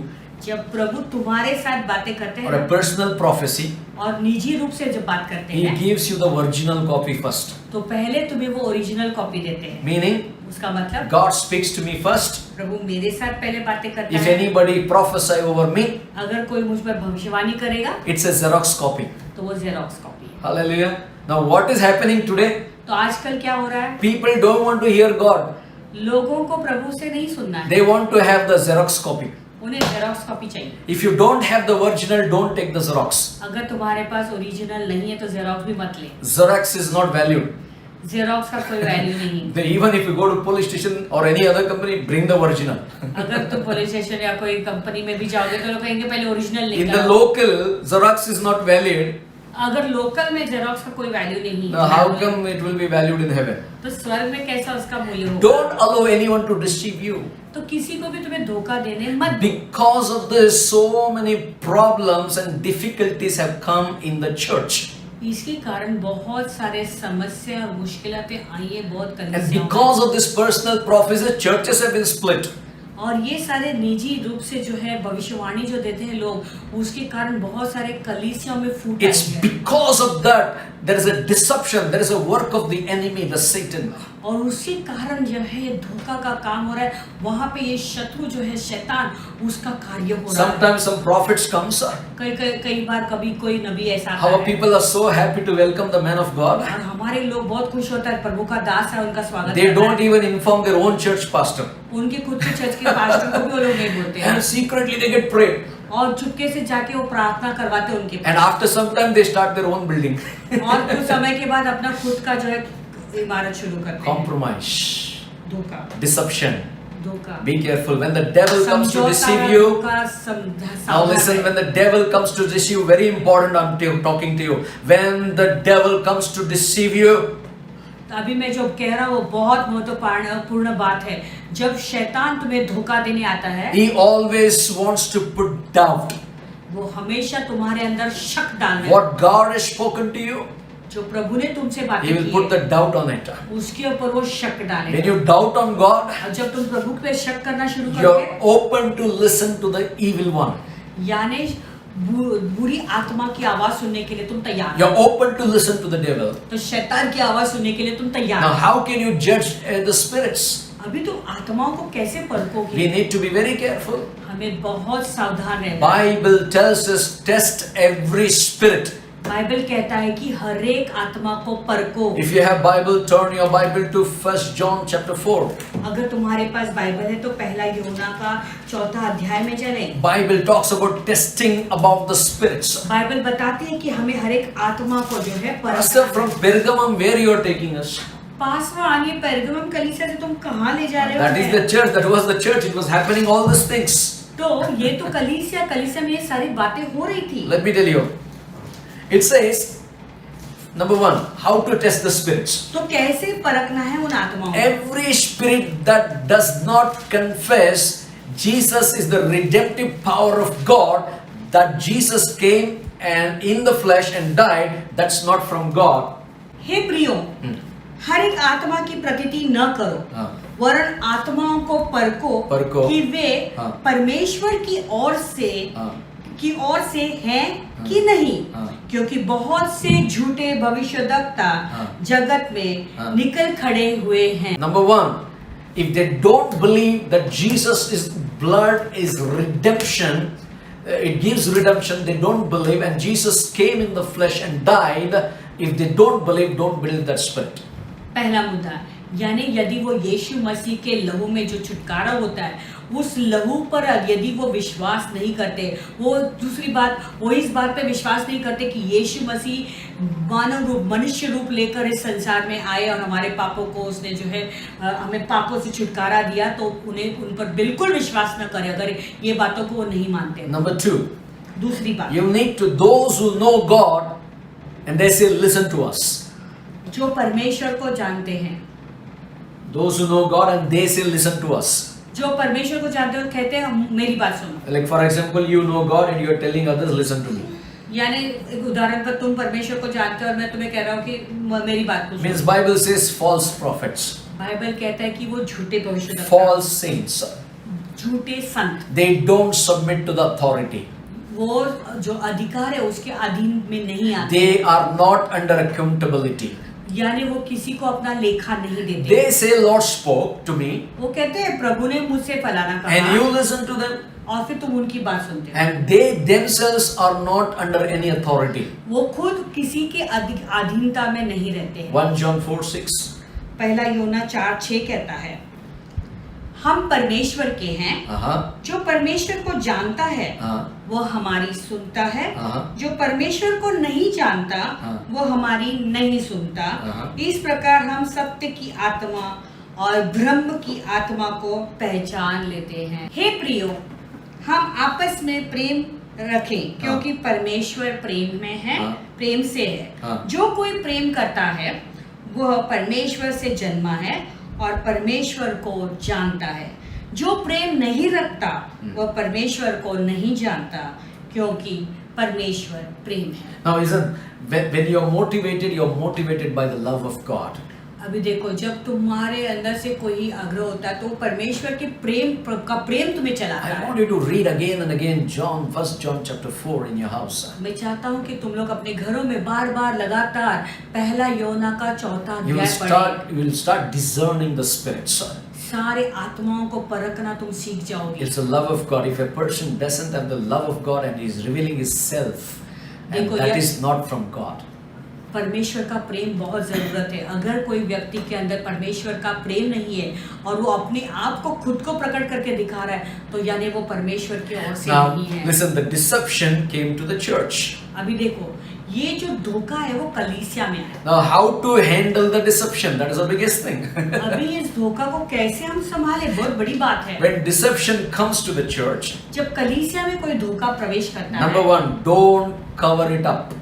जब प्रभु तुम्हारे साथ बातें करते or a हैं personal prophecy, और निजी रूप से जब बात करते He हैं, gives you the original copy first. तो पहले तुम्हें वो ओरिजिनल कॉपी देते हैं। Meaning, उसका मतलब God speaks to me first. प्रभु मेरे साथ पहले बातें करता If है। anybody prophesy over me, अगर कोई मुझ पर भविष्यवाणी करेगा it's a Xerox copy. तो वो जेरोक्स कॉपी है। Hallelujah. Now what is happening today? तो आजकल क्या हो रहा है? People don't want to hear God. लोगों को प्रभु से नहीं सुनना है, They want to have the Xerox copy. उन्हें जेरोक्स कॉपी चाहिए। If you don't have the original, don't take the Xerox. अगर तुम्हारे पास ओरिजिनल नहीं है तो जेरोक्स भी मत ले। Xerox is not valued. Xerox का कोई वैल्यू नहीं। Even if you go to police station or any other company, bring the original. अगर तुम पुलिस स्टेशन या कोई कंपनी में भी जाओगे तो लोग कहेंगे पहले ओरिजिनल In लेकर the आओ। local, Xerox is not valued. अगर लोकल में जेरोक्स का कोई वैल्यू नहीं Now, how come it will be valued in heaven? तो स्वर्ग में कैसा उसका मूल्य होगा? Don't allow anyone to deceive you. तो किसी को भी तुम्हें धोखा देने मत दो। Because of this, so many problems and difficulties have come in the church. इसके कारण बहुत सारे समस्या और मुश्किलातें आई है बहुत And कलीसियाओं में। because of this personal prophecy, churches have been split. और ये सारे निजी रूप से जो है भविष्यवाणी जो देते हैं लोग, उसके कारण बहुत सारे कलीसियाओं में फूट आई It's है। because of that there is a deception, there is a work of the enemy, the Satan. और उसी कारण जो है ये धोखा का काम हो रहा है, वहाँ पे ये शत्रु जो है शैतान उसका कार्य हो रहा है। Sometimes some prophets come, sir. कई बार कभी कोई नबी ऐसा आता Our है people are so happy to welcome the man of God. और हमारे लोग बहुत खुश होता है प्रभु का दास है उनका स्वागत They करता don't है। even inform their own church pastor. उनके खुद के चर्च के पास्टर को भी वो लोग नहीं बोलते हैं And secretly they get prayed. और चुपके से जाके वो प्रार्थना करवाते हैं उनके And after some time they start their own building. और कुछ समय के बाद अपना खुद का जो है इमारत शुरू करते हैं। Compromise, धोखा deception. धोखा Be careful when the devil comes to समझौता deceive और you. धोखा Now listen, when the devil comes to deceive you, very important, I'm talking to you. When the devil comes to deceive you, अभी मैं जो कह रहा हूँ वो बहुत महत्वपूर्ण बात है। जब शैतान तुम्हें धोखा देने आता है, he always wants to put doubt. वो हमेशा तुम्हारे अंदर शक डालना है। What God has spoken to you, जो प्रभु ने तुमसे बातें he will की put the है, doubt on it. उसके ऊपर वो शक When डालेगा। you doubt on God, और जब तुम प्रभु पे शक करना शुरू you're करोगे, open to listen to the evil one. यानी बुरी आत्मा की आवाज सुनने के लिए तुम तैयार You're हो। open to listen to the devil. तो शैतान की आवाज सुनने के लिए तुम तैयार Now, हो। how can you judge the spirits? अभी तुम आत्माओं को कैसे We परखोगे? need to be very careful. हमें बहुत सावधान रहना है। Bible tells us test every spirit. Bible कहता है कि हर एक आत्मा को परखो। If you have Bible, turn your Bible to 1 John chapter 4. अगर तुम्हारे पास बाइबल है तो पहला यूहन्ना का 4था अध्याय में चलें। Bible talks about testing about the spirits. Bible बताती है कि हमें हर एक आत्मा को जो है Pastor, from Pergamum, where you are taking us? Paswan, ये पेरगमम कलीसिया से तुम कहाँ ले जा रहे हो? That is the church. That was the church. It was happening all these things. तो ये तो कलीसिया में ये सारी बातें हो रही थी। Let me tell you. It says, number one, how to test the spirits. तो कैसे परखना है उन आत्माओं को? Every spirit that does not confess Jesus is the redemptive power of God, that Jesus came and in the flesh and died, that's not from God. हे प्रियो, हर एक आत्मा की प्रतीति न करो, हाँ। वरन आत्माओं को परखो कि वे हाँ। परमेश्वर की ओर से हैं कि नहीं, क्योंकि बहुत से झूठे भविष्यद्वक्ता जगत में निकल खड़े हुए हैं। Number one, if they don't believe that Jesus is blood is redemption, it gives redemption, they don't believe, and Jesus came in the flesh and died. If they don't believe that spirit. पहला मुद्दा, यानी यदि वो यीशु मसीह के लहू में जो छुटकारा होता है, उस लहू पर यदि वो विश्वास नहीं करते, वो दूसरी बात, वो इस बात पे विश्वास नहीं करते कि यीशु मसीह मानव रूप, मनुष्य रूप लेकर इस संसार में आए और हमारे पापों को उसने जो है हमें पापों से छुटकारा दिया, तो उन्हें उन पर बिल्कुल विश्वास न करे अगर ये बातों को वो नहीं मानते। Number two, दूसरी बात, you need to those who know God and they say listen to us. जो परमेश्वर को जानते हैं, Those who know God and they say listen to us. जो परमेश्वर को जानते हो कहते हैं मेरी बात सुनो। Like for example, you know God and you are telling others listen to me. यानी एक उदाहरण पर तुम परमेश्वर को जानते हो और मैं तुम्हें कह रहा हूँ कि मेरी बात को Means सुनो। Bible says false prophets, Bible कहता है कि वो झूठे भविष्यद्वक्ता, false saints. झूठे संत, They don't submit to the authority. वो जो अधिकार है उसके अधीन में नहीं आते, They are not under accountability. यानी वो किसी को अपना लेखा नहीं देते। They say Lord spoke to me वो कहते हैं प्रभु ने मुझसे फलाना and कहा you listen to them, और फिर तुम उनकी बात सुनते हो। and they themselves are not under any authority. वो खुद किसी के अधीनता में नहीं रहते हैं। 1 John 4:6. पहला यूहन्ना 4:6 कहता है, हम परमेश्वर के हैं। जो परमेश्वर को जानता है वो हमारी सुनता है। जो परमेश्वर को नहीं जानता वो हमारी नहीं सुनता। इस प्रकार हम सत्य की आत्मा और ब्रह्म की आत्मा को पहचान लेते हैं। हे प्रियो, हम आपस में प्रेम रखें क्योंकि परमेश्वर प्रेम में है, प्रेम से है। जो कोई प्रेम करता है वह परमेश्वर से जन्मा है और परमेश्वर को जानता है। जो प्रेम नहीं रखता वह परमेश्वर को नहीं जानता क्योंकि परमेश्वर प्रेम है। Now, when you're motivated by the love of God. अभी देखो, जब तुम्हारे अंदर से कोई आग्रह होता है तो परमेश्वर के प्रेम तुम्हें चलाता है। I want you to read again and again First John chapter 4 in your house. मैं चाहता हूँ कि तुम लोग अपने घरों में बार-बार लगातार पहला योना का 4वां अध्याय पढ़ें। You will start discerning the spirits. सारे आत्माओं को परखना तुम सीख जाओगे। It's the love of God. If a person doesn't have the love of God and is revealing his self, and that is not from God. परमेश्वर का प्रेम बहुत जरूरत है। अगर कोई व्यक्ति के अंदर परमेश्वर का प्रेम नहीं है और वो अपने आप को खुद को प्रकट करके दिखा रहा है तो यानी वो परमेश्वर की ओर से नहीं है। Listen, the deception came to the church. अभी देखो, ये जो धोखा है वो कलीसिया में आया। Now, how to handle the deception? That is the biggest thing. अभी इस धोखा को कैसे हम संभाले, बहुत बड़ी बात है। When deception comes to the church, जब कलीसिया में कोई धोखा प्रवेश करता है, number one, don't cover it up.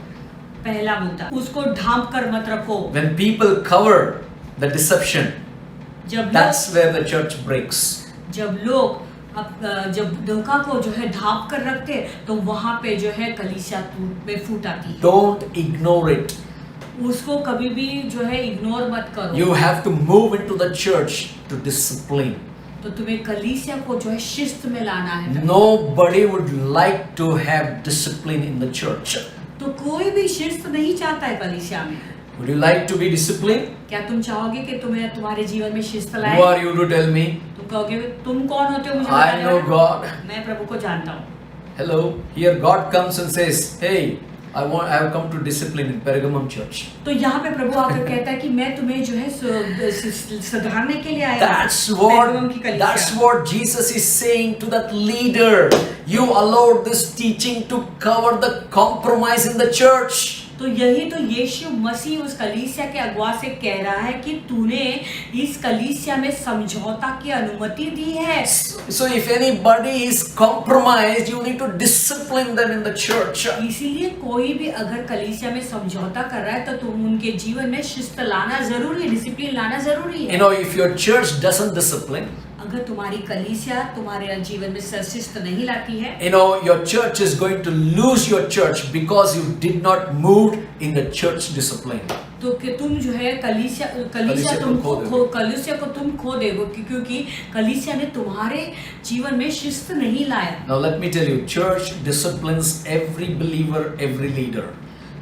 पहला मुद्दा, उसको ढांप कर मत रखो। When people cover the deception, that's where the church breaks. जब जब धोखा को जो है ढांप कर रखते तो वहां पे जो है कलीसिया फूट आती है। Don't ignore it. उसको कभी भी जो है इग्नोर मत करो। You have to move into the church to discipline. तो तुम्हें कलीसिया को जो है शिस्त में लाना है। Nobody would like to have discipline in the church. तो कोई भी शिस्त नहीं चाहता है कलीसिया में। Would you like to be disciplined? क्या तुम चाहोगे कि तुम्हारे जीवन में शिस्त लाए? Who are you to tell me? तुम कहोगे तुम कौन होते हो मुझे I know God. मैं प्रभु को जानता हूँ। Hello, here God comes and says, "Hey, I have come to discipline in Pergamum church." तो यहाँ पे प्रभु आकर कहता है कि मैं तुम्हें जो है सुधारने के लिए आया हूँ। That's what Jesus is saying to that leader. You allowed this teaching to cover the compromise in the church. तो यही तो यीशु मसीह उस कलीसिया के अगुआ से कह रहा है कि तूने इस कलीसिया में समझौता की अनुमति दी है। So if anybody is compromised, you need to discipline them in the church. इसीलिए कोई भी अगर कलीसिया में समझौता कर रहा है तो तुम उनके जीवन में शिस्त लाना जरूरी है, डिसिप्लिन लाना जरूरी है। You know, if your church doesn't discipline, अगर तुम्हारी कलीसिया तुम्हारे जीवन में शिस्त नहीं लाती है, you know, your church is going to lose your church because you did not move in the church discipline. तो कि तुम जो है कलीसिया को तुम खो दोगे क्योंकि कलीसिया ने तुम्हारे जीवन में शिस्त नहीं लाया। Now let me tell you, church disciplines every believer, every leader.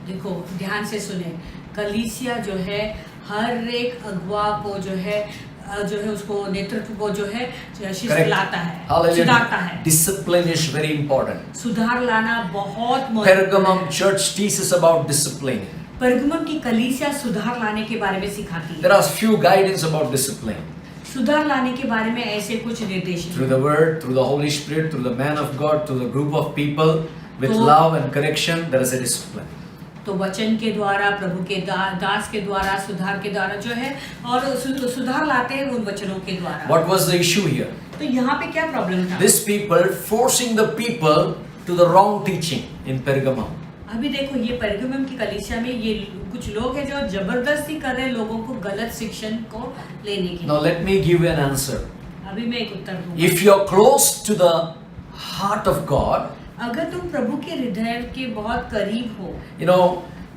देखो ध्यान से सुने, कलीसिया जो है हर एक अगुआ को जो है उसको नेतृत्व को जो है शिस्त लाता है, सुधारता है। Discipline is very important. सुधार लाना बहुत Pergamum church teaches about discipline. परगमम की कलीसिया सुधार लाने के बारे में सिखाती है। There are few guidance about discipline. सुधार लाने के बारे में ऐसे कुछ निर्देश हैं। Through the word, through the Holy Spirit, through the man of God, through the group of people, with love and correction, there is a discipline. तो वचन के द्वारा, प्रभु के दास के द्वारा, सुधार के द्वारा जो है और सुधार लाते हैं उन वचनों के द्वारा। What was the issue here? तो यहाँ पे क्या प्रॉब्लम था? These people forcing the people to the wrong teaching in Pergamum. अभी देखो ये परगमम की कलीसिया में ये कुछ लोग हैं जो जबरदस्ती कर रहे हैं लोगों को गलत शिक्षण को लेने के लिए। Now let me give you an answer. अभी मैं एक उत्तर दूंगा। If you are close to the heart of God, अगर तुम प्रभु के हृदय के बहुत करीब हो, you know,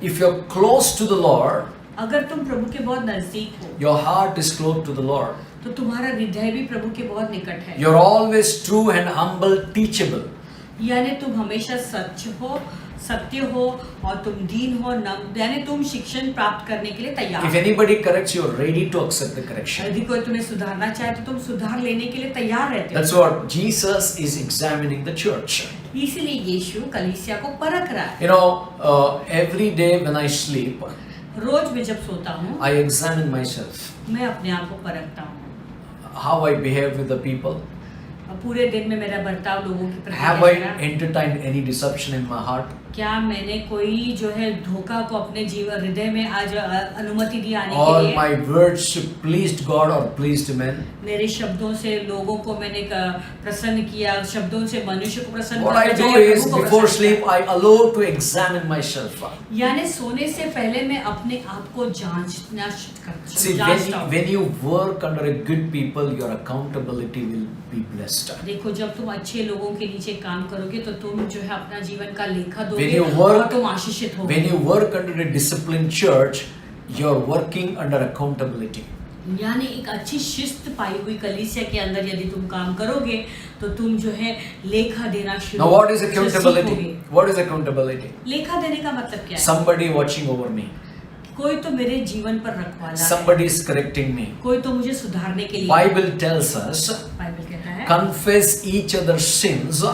if you are close to the Lord, अगर तुम प्रभु के बहुत नजदीक हो, your heart is close to the Lord. तो तुम्हारा हृदय भी प्रभु के बहुत निकट है। You are always true and humble, teachable. यानी तुम हमेशा सत्य हो और तुम दीन हो, यानी तुम शिक्षण प्राप्त करने के लिए तैयार। If anybody corrects you, are ready to accept the correction. यदि कोई तुम्हें सुधारना चाहे तो तुम सुधार लेने के लिए तैयार रहते हो। That's what Jesus is examining the church. इसीलिए यीशु कलीसिया को परख रहा है। You know, every day when I sleep, रोज मैं जब सोता हूँ, I examine myself. मैं अपने आप को परखता हूँ। how I behave with the people? पूरे दिन में मेरा बर्ताव लोगों के प्रति Have I कैसा रहा? entertained any deception in my heart? क्या मैंने कोई जो है धोखा को अपने जीवन हृदय में आज अनुमति दी आने के Or लिए? my words pleased God or pleased men? मेरे शब्दों से लोगों को मैंने प्रसन्न किया, शब्दों से मनुष्य को प्रसन्न What I करना do चाहिए, is प्रभु को before प्रसन्न sleep किया। I allow to examine myself. यानी सोने से पहले मैं अपने आप को जांचना See, जांचता हूँ। when you work under a good people, your accountability will be blessed. देखो जब तुम अच्छे लोगों के नीचे काम करोगे तो तुम जो है अपना जीवन का लेखा When दोगे you और work, तुम आशीषित होगे। when you work under a disciplined church, you're working under accountability. यानी एक अच्छी शिस्त पाई हुई कलीसिया के अंदर यदि तुम काम करोगे तो तुम जो है लेखा देना शुरू Now, what is सीखोगे। accountability? What is accountability? लेखा देने का मतलब क्या है? Somebody watching over me. कोई तो मेरे जीवन पर रखवाला है, Somebody is correcting me. कोई तो मुझे सुधारने के लिए। Bible tells us, बाइबल कहता है confess each other's sins.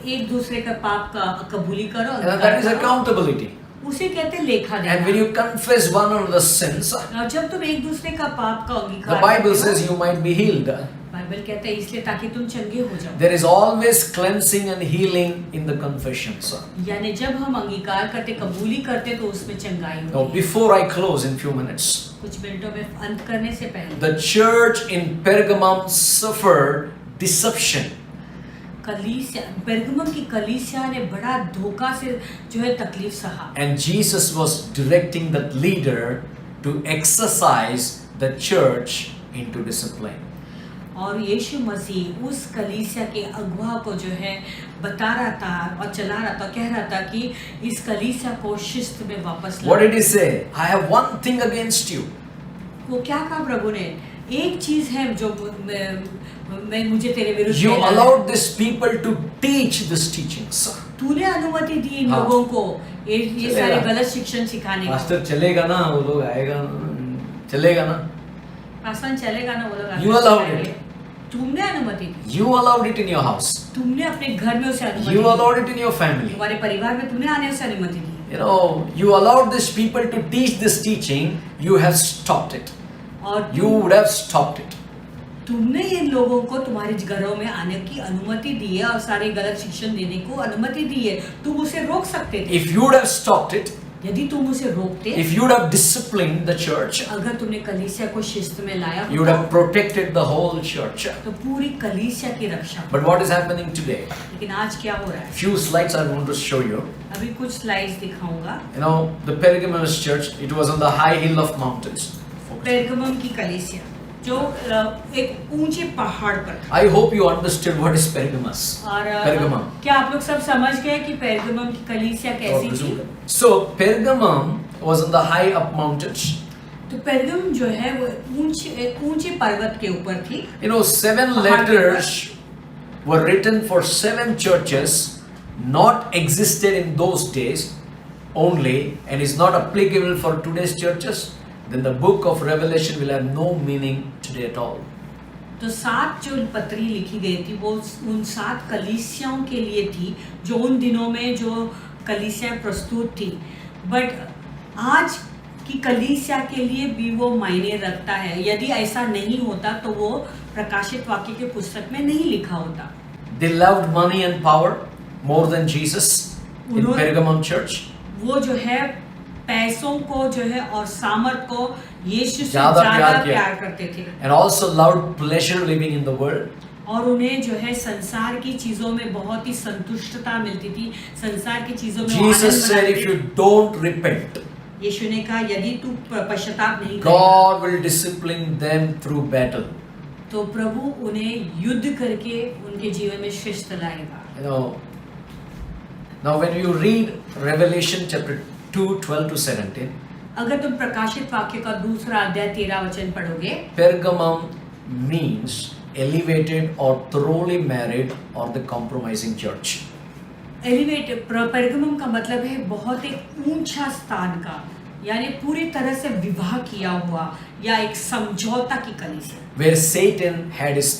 एक दूसरे का पाप का कबूली करो, And that is accountability. उसे कहते हैं लेखा And when देना। you confess one another's sins, और जब तुम एक दूसरे का पाप का the अंगीकार Bible करते हो, says you might be healed. Bible कहता है इसलिए ताकि तुम चंगे हो जाओ। There is always cleansing and healing in the confessions. यानी जब हम अंगीकार करते कबूली करते तो उसमें चंगाई Now, होती है। before I close in few minutes, कुछ मिनटों में अंत करने से पहले the church in Pergamum suffered deception. कलीसिया पेरगमुम की कलीसिया ने बड़ा धोखा से जो है तकलीफ सहा। And Jesus was directing that leader to exercise the church into discipline. और यीशु मसीह उस कलीसिया के अगुवा को जो है बता रहा था और चला रहा था, कह रहा था कि इस कलीसिया को शिस्त में वापस What लाओ। did he say? I have one thing against you. वो क्या कहा प्रभु ने? एक चीज है जो मैं मुझे तेरे विरुद्ध You कहना है। allowed these people to teach these teachings. तूने अनुमति दी इन हाँ। लोगों को ये चलेगा। सारे गलत शिक्षण सिखाने को। Pastor चलेगा ना, वो लोग आएगा ना, चलेगा ना. पासन चलेगा ना, वो लोग You आगे allowed चलेंगे। it. तुमने अनुमति दी, You allowed it in your house. तुमने अपने घर में उसे अनुमति You the, allowed it in your family. तुम्हारे परिवार में तुमने आने उसे अनुमति दी। You know, you allowed these people to teach this teaching. You have stopped it. और You would have stopped it. तुमने इन लोगों को तुम्हारे घरों में आने की अनुमति दी है और सारे गलत शिक्षण देने को अनुमति दी है। तुम उसे रोक सकते थे। If you would have stopped it, यदि तुम उसे रोकते, if you would have disciplined the church, अगर तुमने कलीसिया को शिस्त में लाया you would have protected the whole church. तो पूरी कलीसिया की रक्षा। But what is happening today? लेकिन आज क्या हो रहा है? Few slides I want to show you. अभी कुछ स्लाइड्स दिखाऊंगा। You know, the Pergamos church, it was on the high hill of mountains. पेरगमुम की कलीसिया जो एक ऊंचे पहाड़ पर था। I hope you understood what is Pergamos. और Pergamum. क्या आप लोग सब समझ गए कि पेरगमुम की कलीसिया कैसी थी? So Pergamum was on the high up mountains. तो पेरगमुम जो है वो ऊंचे पर्वत के ऊपर थी। You know, 7 letters were written for 7 churches, not existed in those days only, and is not applicable for today's churches. Then the book of Revelation will have no meaning today at all. तो 7 जो पत्री लिखी गई थी वो उन 7 कलीसियाओं के लिए थी जो उन दिनों में जो कलीसिया प्रस्तुत थी। बट आज की कलीसिया के लिए भी वो मायने रखता है। यदि ऐसा नहीं होता तो वो प्रकाशित वाक्य के पुस्तक में नहीं लिखा होता। They loved money and power more than Jesus in उन्होंने- Pergamum church. वो जो है पैसों को जो है और सामर्थ को यीशु से ज़्यादा ज्यादा प्यार किया। प्यार करते थे And also loved pleasure living in the world. और उन्हें जो है संसार की चीजों में बहुत ही संतुष्टता मिलती थी। संसार की चीजों में वो Jesus आनंद said, मनाते if थे। you don't repent, यीशु ने कहा यदि तू पश्चाताप नहीं करेगा God will discipline them through battle. तो प्रभु उन्हें युद्ध करके उनके जीवन में शिस्त लाएगा। You know, now when you read Revelation chapter 2, 12 to 17, अगर तुम प्रकाशित वाक्य का दूसरा अध्याय 13 वचन पढ़ोगे, Pergamum means elevated or thoroughly married or the compromising church. Elevate Pergamum का मतलब है बहुत एक ऊंचा स्थान का, यानी पूरी तरह से विवाह किया हुआ या एक समझौता की कलीसिया, Where Satan had his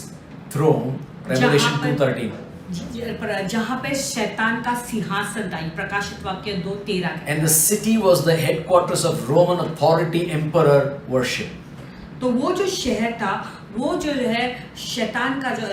throne, Revelation जहाँ पर- 2:13. जहाँ पे शैतान का सिंहासन था। प्रकाशित वाक्य 2:13। And the city was the headquarters of Roman authority emperor worship. तो वो जो शहर था वो जो है शैतान का जो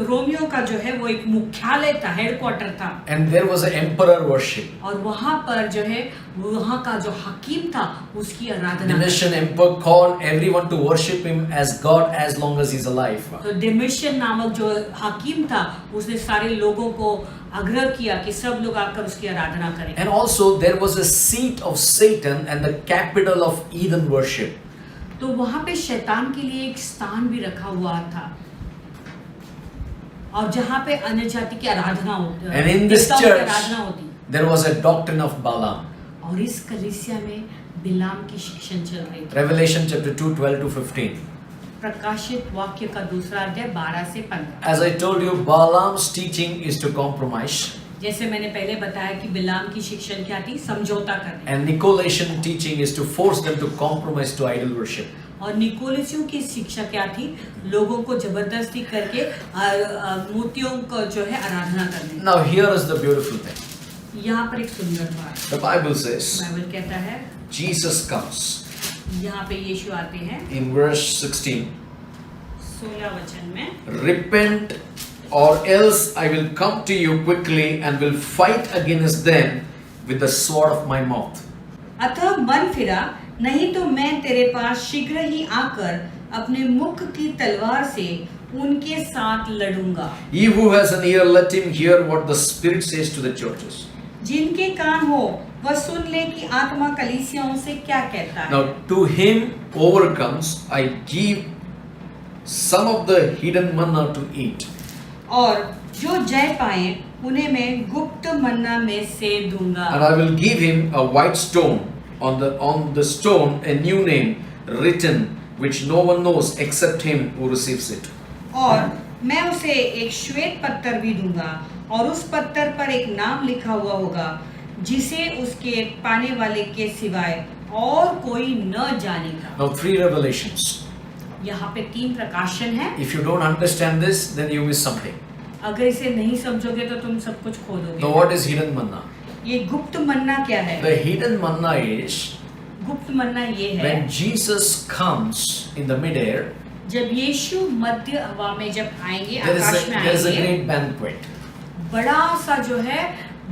रोमियो का जो है वो एक मुख्यालय था, हेडक्वार्टर था। And there was an emperor worship. और वहाँ पर जो है वहाँ का जो हकीम था उसकी आराधना। Domitian emperor called everyone to worship him as God as long as he's alive. तो डोमिशियन नामक जो हकीम था उसने सारे लोगों को आग्रह किया कि सब लोग आकर उसकी आराधना करें। And also there was a seat of Satan and the capital of heathen worship. तो वहाँ पे शैतान के लिए एक स्थान भी रखा हुआ था और जहाँ पे अन्य जाति की आराधना होती है। And in this church आराधना होती। there was a doctrine of Balaam. और इस कलीसिया में बिलाम की शिक्षण चल रही थी। Revelation chapter 2, 12 to 15. प्रकाशित वाक्य का दूसरा अध्याय 12 से 15। As I told you, Balaam's teaching is to compromise. जैसे मैंने पहले बताया कि बिलाम की शिक्षण क्या थी, समझौता करने। And Nicolaitans teaching is to force them to compromise to idol worship. और निकोलसियों की शिक्षा क्या थी, लोगों को जबरदस्ती करके मूर्तियों को जो है आराधना करने। Now here is the beautiful thing. यहाँ पर एक सुंदर बात। The Bible says बाइबल कहता है Jesus comes यहाँ पे यीशु आते हैं in verse 16. 16 वचन में, Repent or else I will come to you quickly and will fight against them with the sword of my mouth. अतः मन फिरा, नहीं तो मैं तेरे पास शीघ्र ही आकर अपने मुख की तलवार से उनके साथ लड़ूंगा। He who has an ear, let him hear what the Spirit says to the churches. जिनके कान हो वह सुन ले कि आत्मा कलीसियाओं से क्या कहता है। Now to him overcomes I give some of the hidden manna to eat. और जो जय पाए उन्हें मैं गुप्त मन्ना में से दूंगा। And I will give him a white stone, on the stone a new name written which no one knows except him who receives it. और मैं उसे एक श्वेत पत्थर भी दूंगा और उस पत्थर पर एक नाम लिखा हुआ होगा जिसे उसके पाने वाले के सिवाय और कोई न जानेगा। Now 3 revelations. यहाँ पे 3 प्रकाशन है। If you don't understand this, then you miss something. अगर इसे नहीं समझोगे तो तुम सब कुछ खो दोगे। Now what is hidden manna? ये गुप्त मन्ना क्या है? The hidden manna is गुप्त मन्ना ये है when Jesus comes in the midair, जब यीशु मध्य हवा में जब आएंगे, there आकाश में is a आएंगे, great banquet. बड़ा सा जो है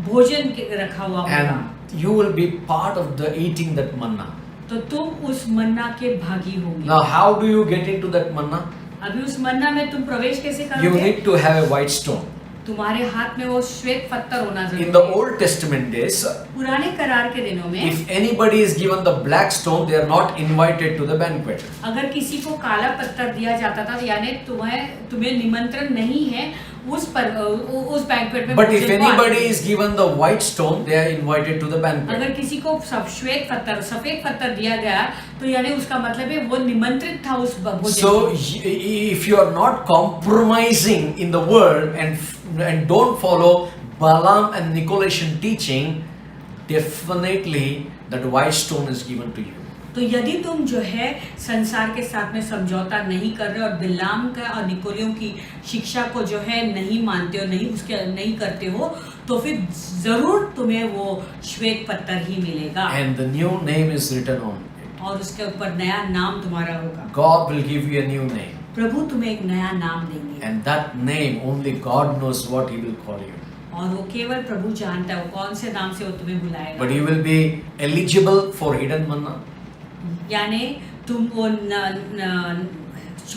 भोजन रखा हुआ होगा And you will be part of the eating that manna. तो तुम उस मन्ना के भागी होंगे। Now how do you get into that manna? अभी उस मन्ना में तुम प्रवेश कैसे You करोगे? need to have a white stone. तुम्हारे हाथ में वो श्वेत पत्थर होना In जरूरी the है। Old Testament days, पुराने करार के दिनों में if anybody is given the black stone, they are not invited to the banquet. अगर किसी को काला पत्थर दिया जाता था यानी तुम्हें निमंत्रण नहीं है उस बैंक्वेट में। But if anybody is given the white stone, they are invited to the banquet. अगर किसी को सफेद पत्थर दिया गया तो यानी उसका मतलब है वो निमंत्रित था उस भोजन। So if you are not compromising in the word and don't follow Balaam and Nicolaitan teaching, definitely that white stone is given to you. तो यदि तुम जो है संसार के साथ में समझौता नहीं कर रहे और बिलाम का और निकोलियों की शिक्षा को जो है नहीं मानते हो, नहीं करते हो, तो फिर जरूर तुम्हें वो श्वेत पत्थर ही मिलेगा। And the new name is written on it. और उसके ऊपर नया नाम तुम्हारा होगा। God will give you a new name. प्रभु तुम्हें एक नया नाम देंगे। And that name, only God knows what He will call you. और वो केवल प्रभु जानता है वो कौन से नाम से वो तुम्हें बुलाएगा। But you will be eligible for hidden manna. यानी तुम वो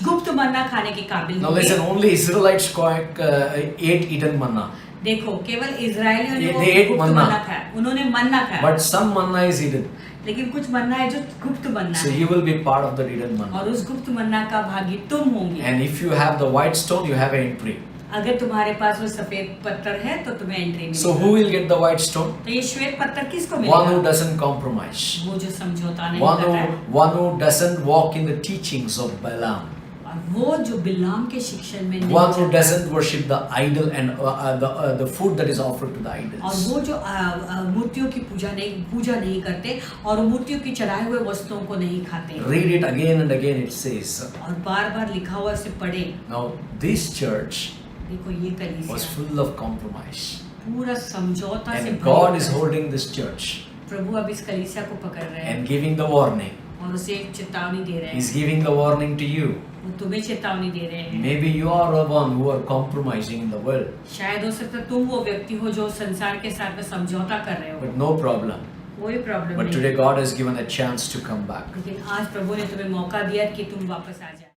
गुप्त मन्ना खाने के काबिल Now होगे। listen, only Israelites ate hidden manna. देखो केवल इजरायलियों ने वो They ate गुप्त manna. मन्ना खाया, उन्होंने मन्ना खाया। But some manna is hidden. लेकिन कुछ मन्ना है जो गुप्त मन्ना So है you will be part of the hidden manna. और उस गुप्त मन्ना का भागी तुम होंगे। And if you have the white stone, you have entry. अगर तुम्हारे पास वो सफेद पत्थर है तो तुम्हें एंट्री मिलेगी। So who will get the white stone? तो ये श्वेत पत्थर किसको One मिलेगा? who doesn't compromise. वो जो समझौता नहीं करता है One who doesn't walk in the teachings of Balaam. और वो जो बिलाम के शिक्षण में नहीं One who चलता। doesn't worship the idol and the food that is offered to the और idols. वो जो मूर्तियों की पूजा नहीं करते और मूर्तियों की चढ़ाए हुए वस्तुओं को नहीं खाते। Read it again and again, it says. और बार-बार लिखा हुआ इसे पढ़े। Now this church देखो ये was कलीसिया full of compromise. पूरा समझौता से And भरी God हुई is है। holding this church प्रभु अब इस कलीसिया को पकड़ रहे हैं and giving the warning. और उसे एक चेतावनी दे रहे He's हैं। giving the warning to you. वो तुम्हें चेतावनी दे रहे हैं। Maybe you are the one who are compromising in the world, शायद हो सकता है तुम वो व्यक्ति हो जो संसार के साथ में समझौता कर रहे हो, but no problem. कोई प्रॉब्लम But नहीं। today God has given a chance to come back. लेकिन आज प्रभु ने तुम्हें मौका दिया कि तुम वापस आ जाए।